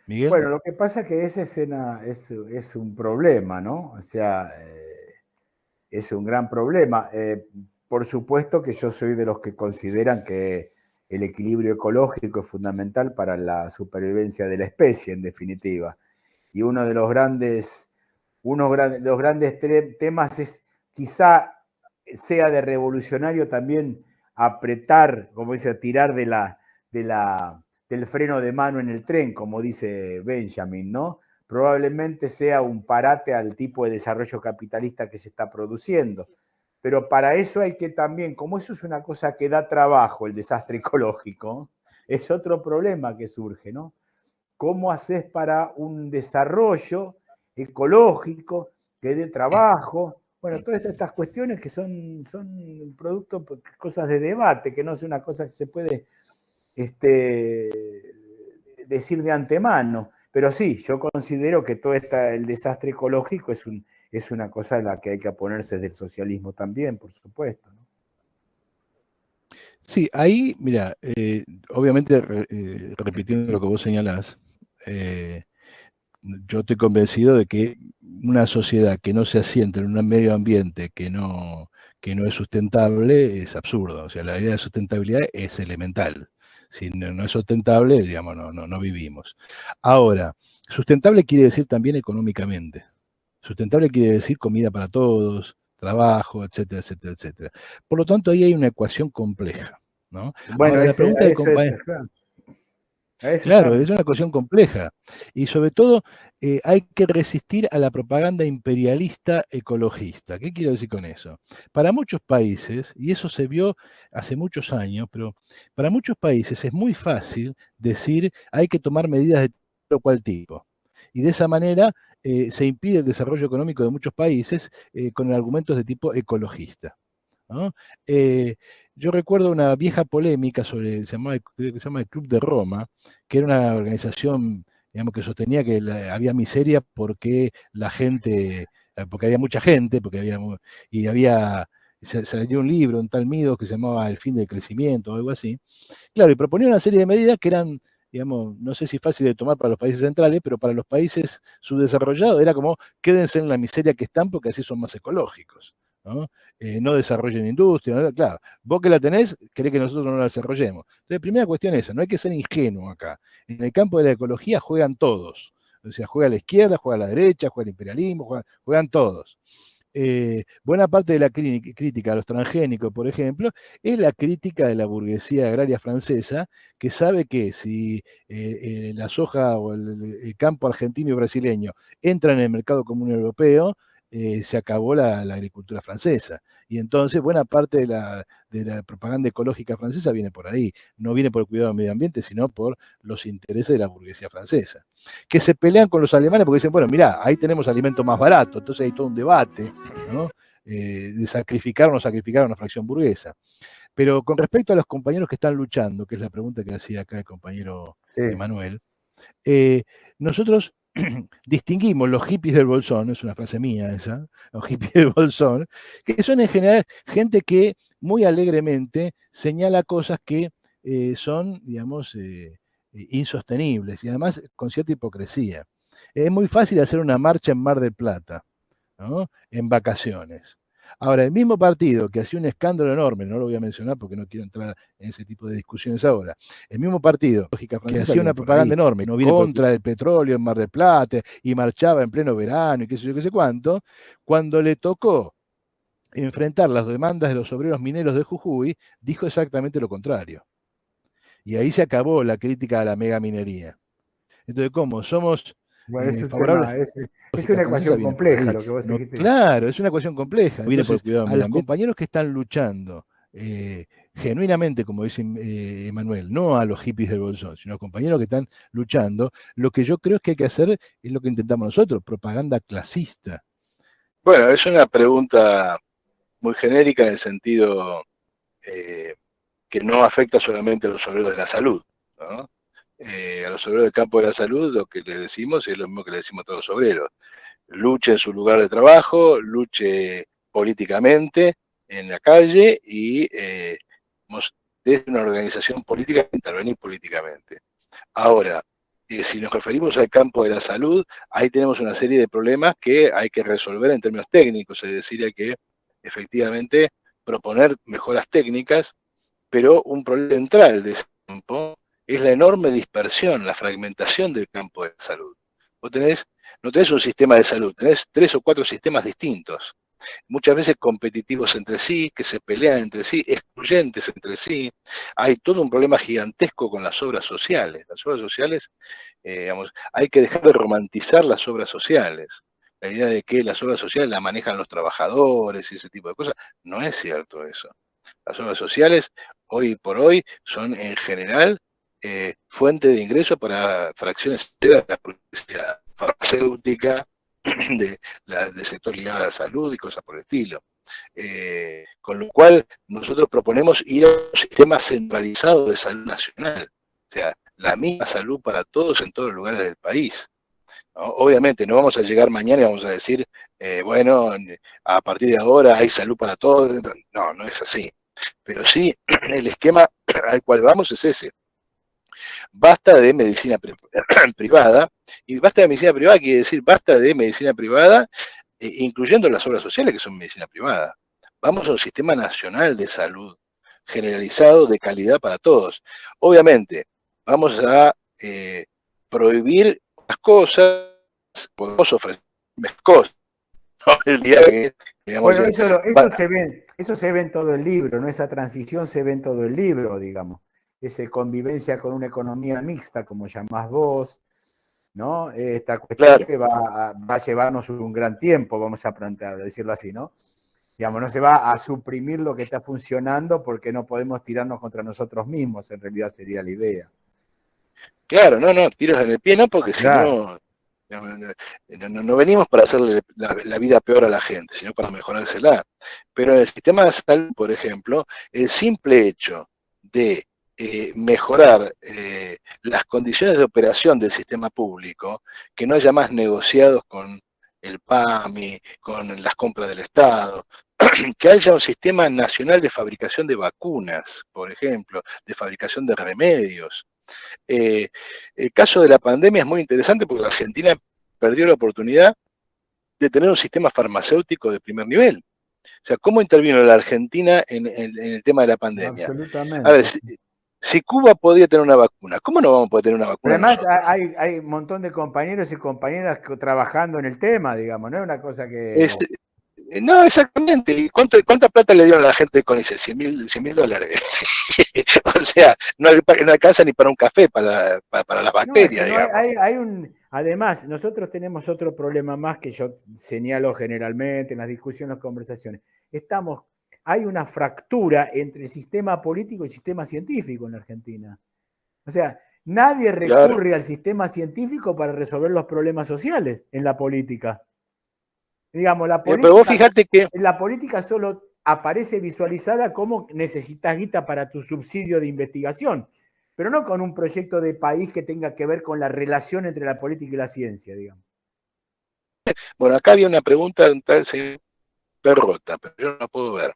Miguel? Bueno, lo que pasa es que esa escena es un problema, ¿no? O sea, es un gran problema. Por supuesto que yo soy de los que consideran que el equilibrio ecológico es fundamental para la supervivencia de la especie, en definitiva. Y uno de los grandes temas es, quizá sea de revolucionario también apretar, como dice, tirar del freno de mano en el tren, como dice Benjamin, ¿no? Probablemente sea un parate al tipo de desarrollo capitalista que se está produciendo. Pero para eso hay que también, como eso es una cosa que da trabajo, el desastre ecológico, es otro problema que surge, ¿no? ¿Cómo haces para un desarrollo ecológico que dé trabajo? Bueno, todas estas cuestiones que son producto, cosas de debate, que no es una cosa que se puede decir de antemano. Pero sí, yo considero que todo el desastre ecológico es una cosa en la que hay que oponerse del socialismo también, por supuesto, ¿no? Sí, ahí, mira, obviamente repitiendo lo que vos señalás, yo estoy convencido de que una sociedad que no se asienta en un medio ambiente que no es sustentable es absurdo. O sea, la idea de sustentabilidad es elemental. Si no es sustentable, digamos, no vivimos. Ahora, sustentable quiere decir también económicamente. Sustentable quiere decir comida para todos, trabajo, etcétera, etcétera, etcétera. Por lo tanto, ahí hay una ecuación compleja, ¿no? Bueno, Ahora, la pregunta de a eso claro, estamos. es una cuestión compleja. Y sobre todo, hay que resistir a la propaganda imperialista ecologista. ¿Qué quiero decir con eso? Para muchos países, y eso se vio hace muchos años, pero para muchos países es muy fácil decir hay que tomar medidas de tal o cual tipo. Y de esa manera se impide el desarrollo económico de muchos países con argumentos de tipo ecologista, ¿no? Eh, yo recuerdo una vieja polémica sobre, creo que se llama el Club de Roma, que era una organización, digamos, que sostenía que había miseria porque la gente, porque había mucha gente, y salió un libro, un tal Midos, que se llamaba El fin del crecimiento o algo así. Claro, y proponía una serie de medidas que eran, digamos, no sé si fácil de tomar para los países centrales, pero para los países subdesarrollados era como, quédense en la miseria que están porque así son más ecológicos, ¿no? No desarrollen industria, ¿no? Claro, vos que la tenés, querés que nosotros no la desarrollemos. Entonces, primera cuestión es esa, no hay que ser ingenuo acá. En el campo de la ecología juegan todos. O sea, juega la izquierda, juega la derecha, juega el imperialismo, juegan todos. Buena parte de la crítica a los transgénicos, por ejemplo, es la crítica de la burguesía agraria francesa, que sabe que si la soja o el campo argentino y brasileño entran en el mercado común europeo, se acabó la agricultura francesa. Y entonces buena parte de la propaganda ecológica francesa viene por ahí. No viene por el cuidado del medio ambiente, sino por los intereses de la burguesía francesa. Que se pelean con los alemanes porque dicen, bueno, mirá, ahí tenemos alimento más barato. Entonces hay todo un debate, ¿no? De sacrificar o no sacrificar a una fracción burguesa. Pero con respecto a los compañeros que están luchando, que es la pregunta que hacía acá el compañero Sí. Emanuel, nosotros distinguimos los hippies del bolsón, es una frase mía esa, los hippies del bolsón, que son en general gente que muy alegremente señala cosas que son, digamos, insostenibles y además con cierta hipocresía. Es muy fácil hacer una marcha en Mar del Plata, ¿no? En vacaciones. Ahora, el mismo partido que hacía un escándalo enorme, no lo voy a mencionar porque no quiero entrar en ese tipo de discusiones ahora, el mismo partido que hacía una propaganda enorme contra el petróleo en Mar del Plata y marchaba en pleno verano y qué sé yo, qué sé cuánto, cuando le tocó enfrentar las demandas de los obreros mineros de Jujuy, dijo exactamente lo contrario. Y ahí se acabó la crítica a la megaminería. Entonces, ¿cómo? ¿Somos Bueno, es un favorables? tema, es una ecuación compleja lo que vos No, dijiste. claro, es una ecuación compleja. Viene por Entonces, cuidado a medio los ambiente. compañeros que están luchando genuinamente, como dice Emanuel, no a los hippies del Bolsón, sino a los compañeros que están luchando, lo que yo creo es que hay que hacer es lo que intentamos nosotros, propaganda clasista. Bueno, es una pregunta muy genérica en el sentido que no afecta solamente a los obreros de la salud, ¿no? A los obreros del campo de la salud lo que le decimos es lo mismo que le decimos a todos los obreros. Luche en su lugar de trabajo, luche políticamente en la calle y desde una organización política intervenir políticamente. Ahora, si nos referimos al campo de la salud, ahí tenemos una serie de problemas que hay que resolver en términos técnicos, es decir, hay que efectivamente proponer mejoras técnicas, pero un problema central de ese campo es la enorme dispersión, la fragmentación del campo de la salud. Vos no tenés un sistema de salud, tenés 3 o 4 sistemas distintos, muchas veces competitivos entre sí, que se pelean entre sí, excluyentes entre sí. Hay todo un problema gigantesco con las obras sociales. Las obras sociales, digamos, hay que dejar de romantizar las obras sociales. La idea de que las obras sociales las manejan los trabajadores y ese tipo de cosas, no es cierto eso. Las obras sociales, hoy por hoy, son en general fuente de ingreso para fracciones de la publicidad farmacéutica, del sector ligado a la salud y cosas por el estilo. Con lo cual, nosotros proponemos ir a un sistema centralizado de salud nacional, o sea, la misma salud para todos en todos los lugares del país. ¿No? Obviamente, no vamos a llegar mañana y vamos a decir, bueno, a partir de ahora hay salud para todos. No, no es así. Pero sí, el esquema al cual vamos es ese. Basta de medicina privada, y basta de medicina privada quiere decir basta de medicina privada, incluyendo las obras sociales que son medicina privada. Vamos a un sistema nacional de salud, generalizado, de calidad para todos. Obviamente, vamos a prohibir las cosas, podemos ofrecer cosas, ¿no? El día que, digamos, Bueno, eso se ve en todo el libro, ¿no? Esa transición se ve en todo el libro, digamos. Esa convivencia con una economía mixta, como llamás vos, ¿no? Esta cuestión claro, que va a llevarnos un gran tiempo, vamos a plantear, decirlo así, ¿no? Digamos, no se va a suprimir lo que está funcionando porque no podemos tirarnos contra nosotros mismos, en realidad sería la idea. claro, no, tiros en el pie, no, porque si Claro. no venimos para hacerle la vida peor a la gente, sino para mejorársela. Pero en el sistema de salud, por ejemplo, el simple hecho de mejorar las condiciones de operación del sistema público, que no haya más negociados con el PAMI, con las compras del Estado, que haya un sistema nacional de fabricación de vacunas, por ejemplo, de fabricación de remedios. El caso de la pandemia es muy interesante porque la Argentina perdió la oportunidad de tener un sistema farmacéutico de primer nivel. O sea, ¿cómo intervino la Argentina en el tema de la pandemia? A ver, Absolutamente. si Cuba podía tener una vacuna, ¿cómo no vamos a poder tener una Pero vacuna además nosotros? hay un montón de compañeros y compañeras trabajando en el tema, digamos, no es una cosa Es, que... no, exactamente. ¿Y cuánta plata le dieron a la gente con ese? $100.000. O sea, no alcanza ni para un café, para las No, es que bacterias, no digamos. hay un... Además, nosotros tenemos otro problema más que yo señalo generalmente en las discusiones, en las conversaciones. Hay una fractura entre el sistema político y el sistema científico en la Argentina. O sea, nadie Claro. recurre al sistema científico para resolver los problemas sociales en la política. Digamos, Pero vos fíjate que la política solo aparece visualizada como necesitas guita para tu subsidio de investigación, pero no con un proyecto de país que tenga que ver con la relación entre la política y la ciencia, digamos. bueno, acá había una pregunta de un tal señor Perrota, pero yo no la puedo ver.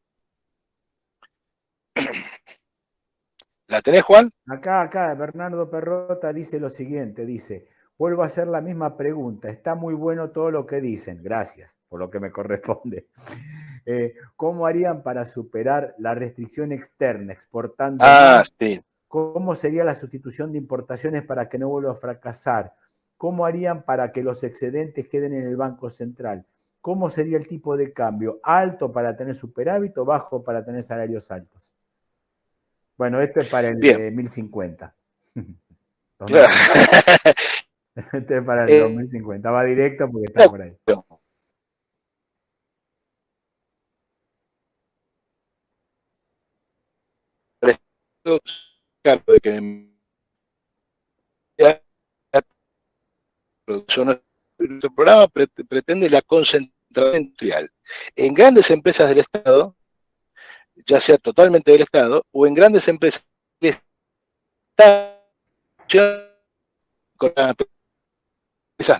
¿La tenés, Juan? Acá, Bernardo Perrota dice lo siguiente, dice, vuelvo a hacer la misma pregunta. Está muy bueno todo lo que dicen. Gracias por lo que me corresponde. ¿Cómo harían para superar la restricción externa, exportando más? Sí. ¿Cómo sería la sustitución de importaciones para que no vuelva a fracasar? ¿Cómo harían para que los excedentes queden en el Banco Central? ¿Cómo sería el tipo de cambio? ¿Alto para tener superávit o bajo para tener salarios altos? Bueno, esto es para el 1050. Este es para el 2050. Va directo porque está por ahí. De que nuestro programa pretende la concentración industrial en grandes empresas del Estado, ya sea totalmente del Estado, o en grandes empresas del Estado con esas,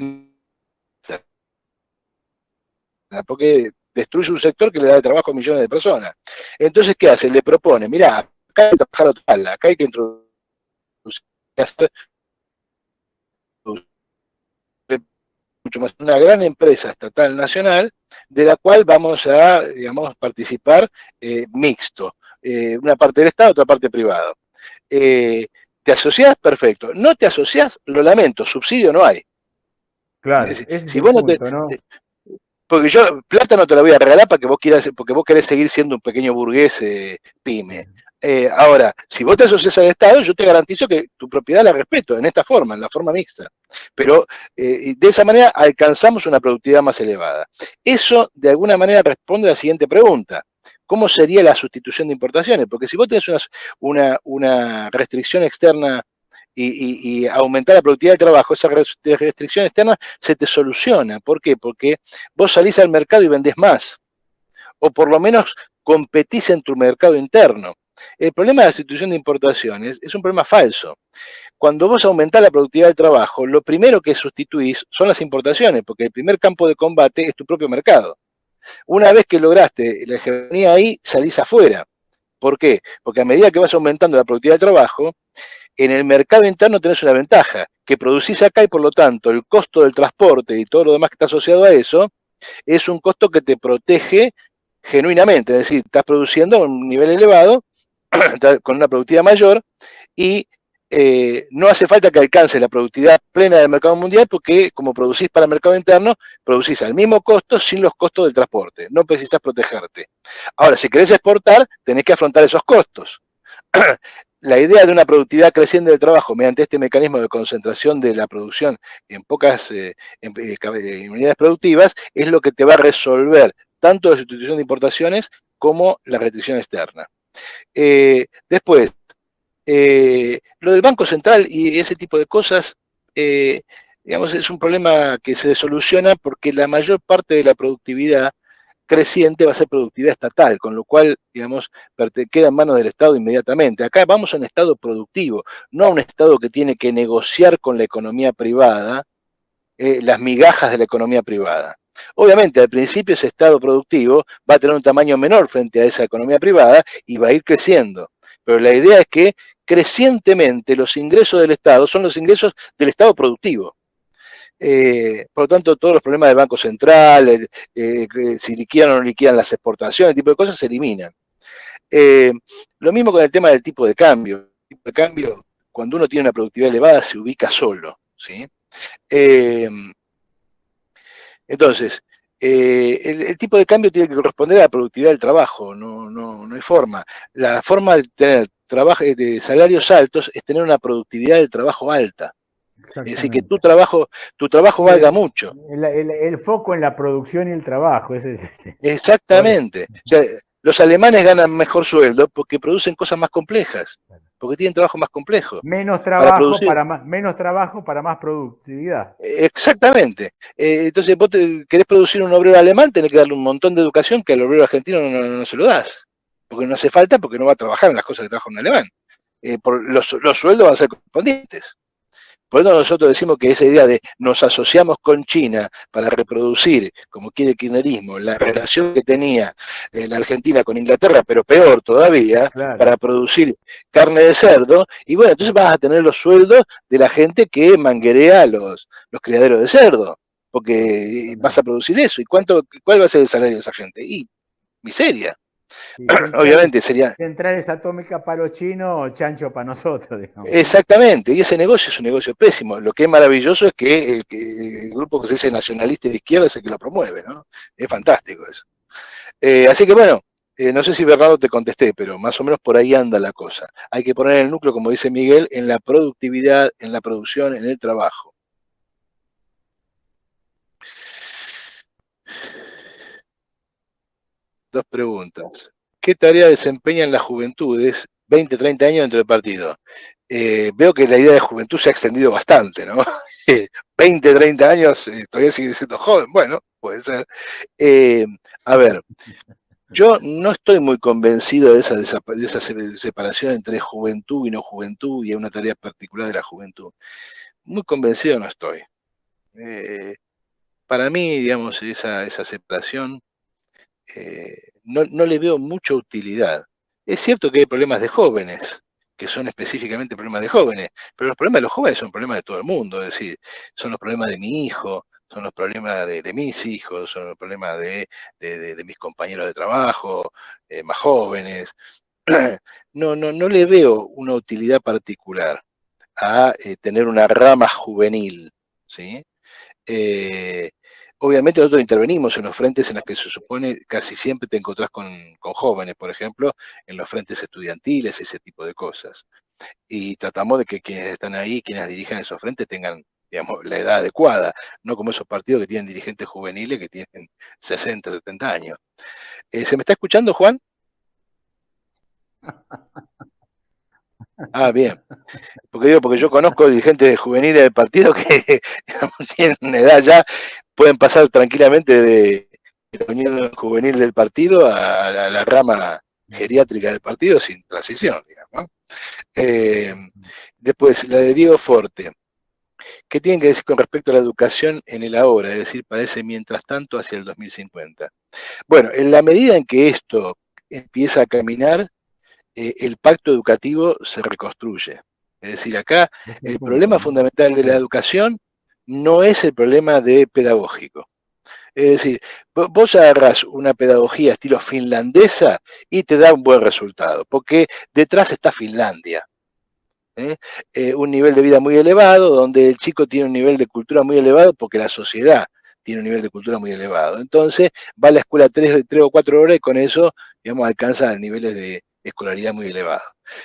porque destruye un sector que le da de trabajo a millones de personas. Entonces, ¿qué hace? Le propone, mirá, acá hay que trabajar total, acá hay que introducir mucho más una gran empresa estatal nacional de la cual vamos a, digamos, participar mixto, una parte del Estado, otra parte privada. ¿Te asociás? Perfecto. ¿No te asociás? Lo lamento, subsidio no hay. Claro, ese es el punto, ¿no? Porque yo plata no te la voy a regalar para que vos quieras, porque vos querés seguir siendo un pequeño burgués pyme. Ahora, si vos te asocias al Estado, yo te garantizo que tu propiedad la respeto en esta forma, en la forma mixta. Pero de esa manera alcanzamos una productividad más elevada. Eso, de alguna manera, responde a la siguiente pregunta. ¿Cómo sería la sustitución de importaciones? Porque si vos tenés una restricción externa y aumentar la productividad del trabajo, esa restricción externa se te soluciona. ¿Por qué? Porque vos salís al mercado y vendés más. O por lo menos competís en tu mercado interno. El problema de la sustitución de importaciones es un problema falso. Cuando vos aumentás la productividad del trabajo, lo primero que sustituís son las importaciones, porque el primer campo de combate es tu propio mercado. Una vez que lograste la hegemonía ahí, salís afuera. ¿Por qué? Porque a medida que vas aumentando la productividad del trabajo, en el mercado interno tenés una ventaja, que producís acá y por lo tanto el costo del transporte y todo lo demás que está asociado a eso, es un costo que te protege genuinamente, es decir, estás produciendo a un nivel elevado, con una productividad mayor, y no hace falta que alcance la productividad plena del mercado mundial, porque como producís para el mercado interno, producís al mismo costo sin los costos del transporte, no precisás protegerte. Ahora, si querés exportar, tenés que afrontar esos costos. La idea de una productividad creciente del trabajo mediante este mecanismo de concentración de la producción en pocas unidades productivas es lo que te va a resolver tanto la sustitución de importaciones como la restricción externa. Después, lo del Banco Central y ese tipo de cosas, digamos, es un problema que se soluciona porque la mayor parte de la productividad creciente va a ser productividad estatal, con lo cual, digamos, queda en manos del Estado inmediatamente. Acá vamos a un Estado productivo, no a un Estado que tiene que negociar con la economía privada las migajas de la economía privada. Obviamente, al principio ese Estado productivo va a tener un tamaño menor frente a esa economía privada y va a ir creciendo. Pero la idea es que crecientemente los ingresos del Estado son los ingresos del Estado productivo. Por lo tanto, todos los problemas del Banco Central, si liquidan o no liquidan las exportaciones, ese tipo de cosas se eliminan. Lo mismo con el tema del tipo de cambio. El tipo de cambio, cuando uno tiene una productividad elevada, se ubica solo, ¿sí? Entonces, el tipo de cambio tiene que corresponder a la productividad del trabajo, no hay forma. La forma de tener de salarios altos es tener una productividad del trabajo alta. Es decir, que tu trabajo valga mucho. El foco en la producción y el trabajo. Ese es Exactamente. O sea, los alemanes ganan mejor sueldo porque producen cosas más complejas, porque tienen trabajo más complejo. Menos trabajo para más productividad. Exactamente. Entonces, vos querés producir un obrero alemán, tenés que darle un montón de educación que al obrero argentino no se lo das. Porque no hace falta, porque no va a trabajar en las cosas que trabaja un alemán. Los sueldos van a ser correspondientes. Por eso nosotros decimos que esa idea de nos asociamos con China para reproducir, como quiere el kirchnerismo, la relación que tenía la Argentina con Inglaterra, pero peor todavía, Claro. para producir carne de cerdo, y bueno, entonces vas a tener los sueldos de la gente que manguerea los criaderos de cerdo, porque vas a producir eso. ¿Y cuál va a ser el salario de esa gente? Y miseria. Y Obviamente sería. centrales atómicas para los chinos, chancho para nosotros, digamos. Exactamente, y ese negocio es un negocio pésimo. Lo que es maravilloso es que el grupo que se dice nacionalista de izquierda es el que lo promueve, ¿no? Es fantástico eso. Así que bueno, no sé si Bernardo te contesté, pero más o menos por ahí anda la cosa. Hay que poner el núcleo, como dice Miguel, en la productividad, en la producción, en el trabajo. Dos preguntas. ¿Qué tarea desempeñan las juventudes 20, 30 años dentro del partido? Veo que la idea de juventud se ha extendido bastante, ¿no? 20, 30 años, todavía sigue siendo joven, bueno, puede ser. A ver, yo no estoy muy convencido de esa separación entre juventud y no juventud y una tarea particular de la juventud. Muy convencido no estoy. Para mí, digamos, esa separación no le veo mucha utilidad. Es cierto que hay problemas de jóvenes, que son específicamente problemas de jóvenes, pero los problemas de los jóvenes son problemas de todo el mundo, es decir, son los problemas de mi hijo, son los problemas de mis hijos, son los problemas de mis compañeros de trabajo, más jóvenes. No le veo una utilidad particular a tener una rama juvenil, ¿sí? Eh, Obviamente nosotros intervenimos en los frentes en los que se supone casi siempre te encontrás con jóvenes, por ejemplo, en los frentes estudiantiles, ese tipo de cosas. Y tratamos de que quienes están ahí, quienes dirigen esos frentes, tengan, digamos, la edad adecuada, no como esos partidos que tienen dirigentes juveniles que tienen 60, 70 años. ¿Se me está escuchando, Juan? Ah, bien. Porque yo conozco dirigentes juveniles del partido que digamos, tienen una edad ya, pueden pasar tranquilamente de la unión juvenil del partido a la rama geriátrica del partido sin transición, digamos, ¿no? Después, la de Diego Forte. ¿Qué tienen que decir con respecto a la educación en el ahora? Es decir, para ese mientras tanto hacia el 2050. Bueno, en la medida en que esto empieza a caminar, el pacto educativo se reconstruye. Es decir, acá Es el el punto, problema ¿no? fundamental de la educación no es el problema de pedagógico. Es decir, vos agarrás una pedagogía estilo finlandesa y te da un buen resultado, porque detrás está Finlandia. ¿Eh? Un nivel de vida muy elevado, donde el chico tiene un nivel de cultura muy elevado, porque la sociedad tiene un nivel de cultura muy elevado. Entonces, va a la escuela 3 o 4 horas y con eso, digamos, alcanza niveles de escolaridad muy elevados.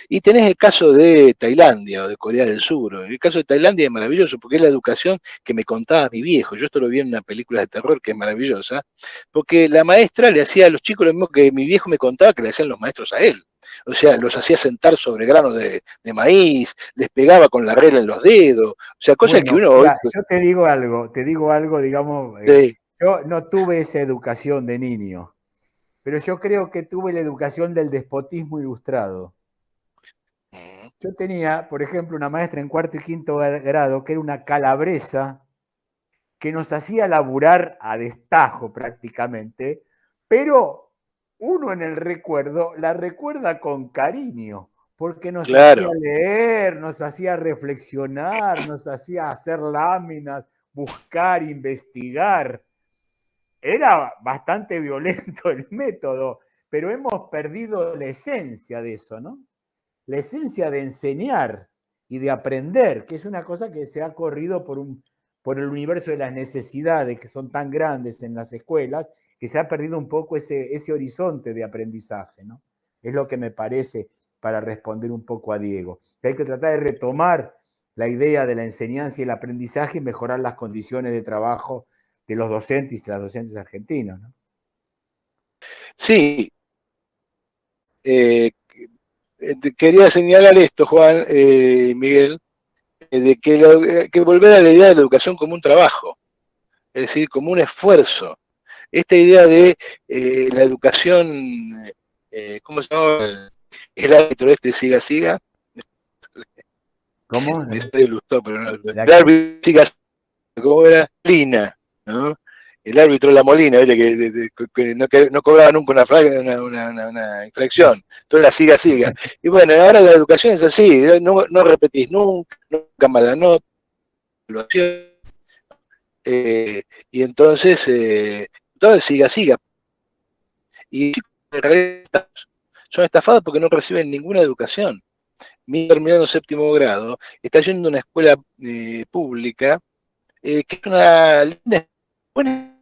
Y tenés el caso de Tailandia o de Corea del Sur. El caso de Tailandia es maravilloso porque es la educación que me contaba mi viejo. Yo esto lo vi en una película de terror que es maravillosa, porque la maestra le hacía a los chicos lo mismo que mi viejo me contaba que le hacían los maestros a él. O sea, los hacía sentar sobre granos de maíz, les pegaba con la regla en los dedos, o sea, cosas que Bueno, uno hoy. mira, yo te digo algo, digamos, yo no tuve esa educación de niño, pero yo creo que tuve la educación del despotismo ilustrado. Yo tenía, por ejemplo, una maestra en cuarto y quinto grado que era una calabresa que nos hacía laburar a destajo prácticamente, pero uno en el recuerdo la recuerda con cariño, porque nos hacía Claro, leer, nos hacía reflexionar, nos hacía hacer láminas, buscar, investigar. Era bastante violento el método, pero hemos perdido la esencia de eso, ¿no? La esencia de enseñar y de aprender, que es una cosa que se ha corrido por el universo de las necesidades que son tan grandes en las escuelas, que se ha perdido un poco ese horizonte de aprendizaje, ¿no? Es lo que me parece para responder un poco a Diego. Que hay que tratar de retomar la idea de la enseñanza y el aprendizaje y mejorar las condiciones de trabajo de los docentes y las docentes argentinos, ¿no? sí. Quería señalar esto, Juan, Miguel, de que volver a la idea de la educación como un trabajo, es decir, como un esfuerzo. Esta idea de la educación, ¿cómo se llama? El árbitro este, siga, siga. ¿Cómo? Me sale el Lustó, pero no. La El árbitro siga, ¿cómo era? Lina, ¿no? El árbitro de la Molina, ¿viste? Que no cobraba nunca una infracción. Entonces la siga. Y bueno, ahora la educación es así, no repetís nunca mala nota, evaluación, y entonces, siga. Y en realidad son estafados porque no reciben ninguna educación. Mi terminando séptimo grado está yendo a una escuela pública que es una linda buena,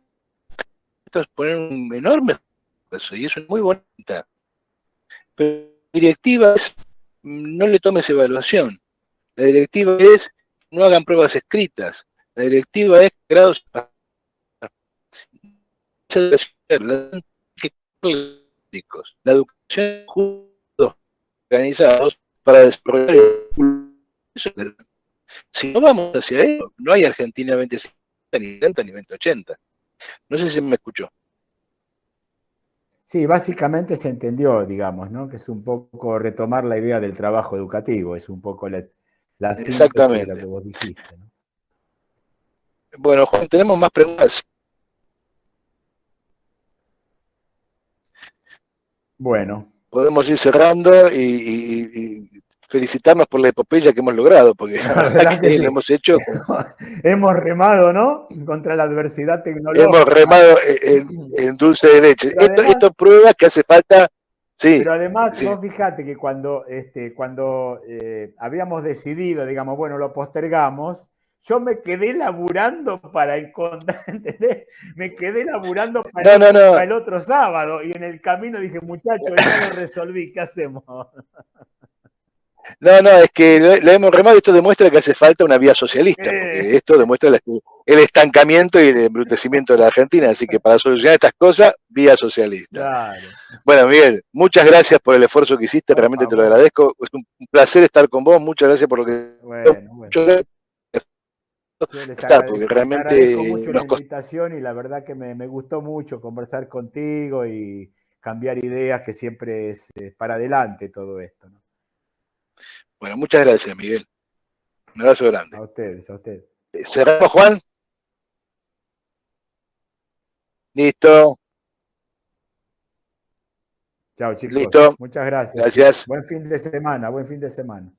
esto es poner un enorme esfuerzo y eso es muy bonita. Pero la directiva es no le tomes evaluación. La directiva es no hagan pruebas escritas. La directiva es grados la educación juntos organizados para desarrollar el. Si no vamos hacia eso, no hay Argentina 2050, ni 70, ni 2080. No sé si me escuchó. Sí, básicamente se entendió, digamos, ¿no? Que es un poco retomar la idea del trabajo educativo, es un poco la síntesis de lo que vos dijiste, ¿no? Bueno, Juan, tenemos más preguntas. Bueno. Podemos ir cerrando y felicitarnos por la epopeya que hemos logrado, porque la verdad que sí. Lo hemos hecho. Hemos remado, ¿no? Contra la adversidad tecnológica. Hemos remado en dulce de leche. Esto prueba que hace falta. Sí, pero además, vos fijate que cuando habíamos decidido, digamos, bueno, lo postergamos, yo me quedé laburando para encontrar, ¿entendés? Me quedé laburando para el otro sábado y en el camino dije, muchachos, ya lo resolví, ¿qué hacemos? No, es que lo hemos remado y esto demuestra que hace falta una vía socialista, porque esto demuestra el estancamiento y el embrutecimiento de la Argentina, así que para solucionar estas cosas, vía socialista. Claro. Bueno, Miguel, muchas gracias por el esfuerzo que hiciste, realmente te lo agradezco, es un placer estar con vos, muchas gracias por lo que... Bueno. Yo les agradezco mucho la invitación y la verdad que me gustó mucho conversar contigo y cambiar ideas, que siempre es para adelante todo esto, ¿no? Bueno, muchas gracias, Miguel. Un abrazo grande. A ustedes. ¿Cerramos, Juan? Listo. Chao, chicos. Listo. Muchas gracias. Gracias. Buen fin de semana.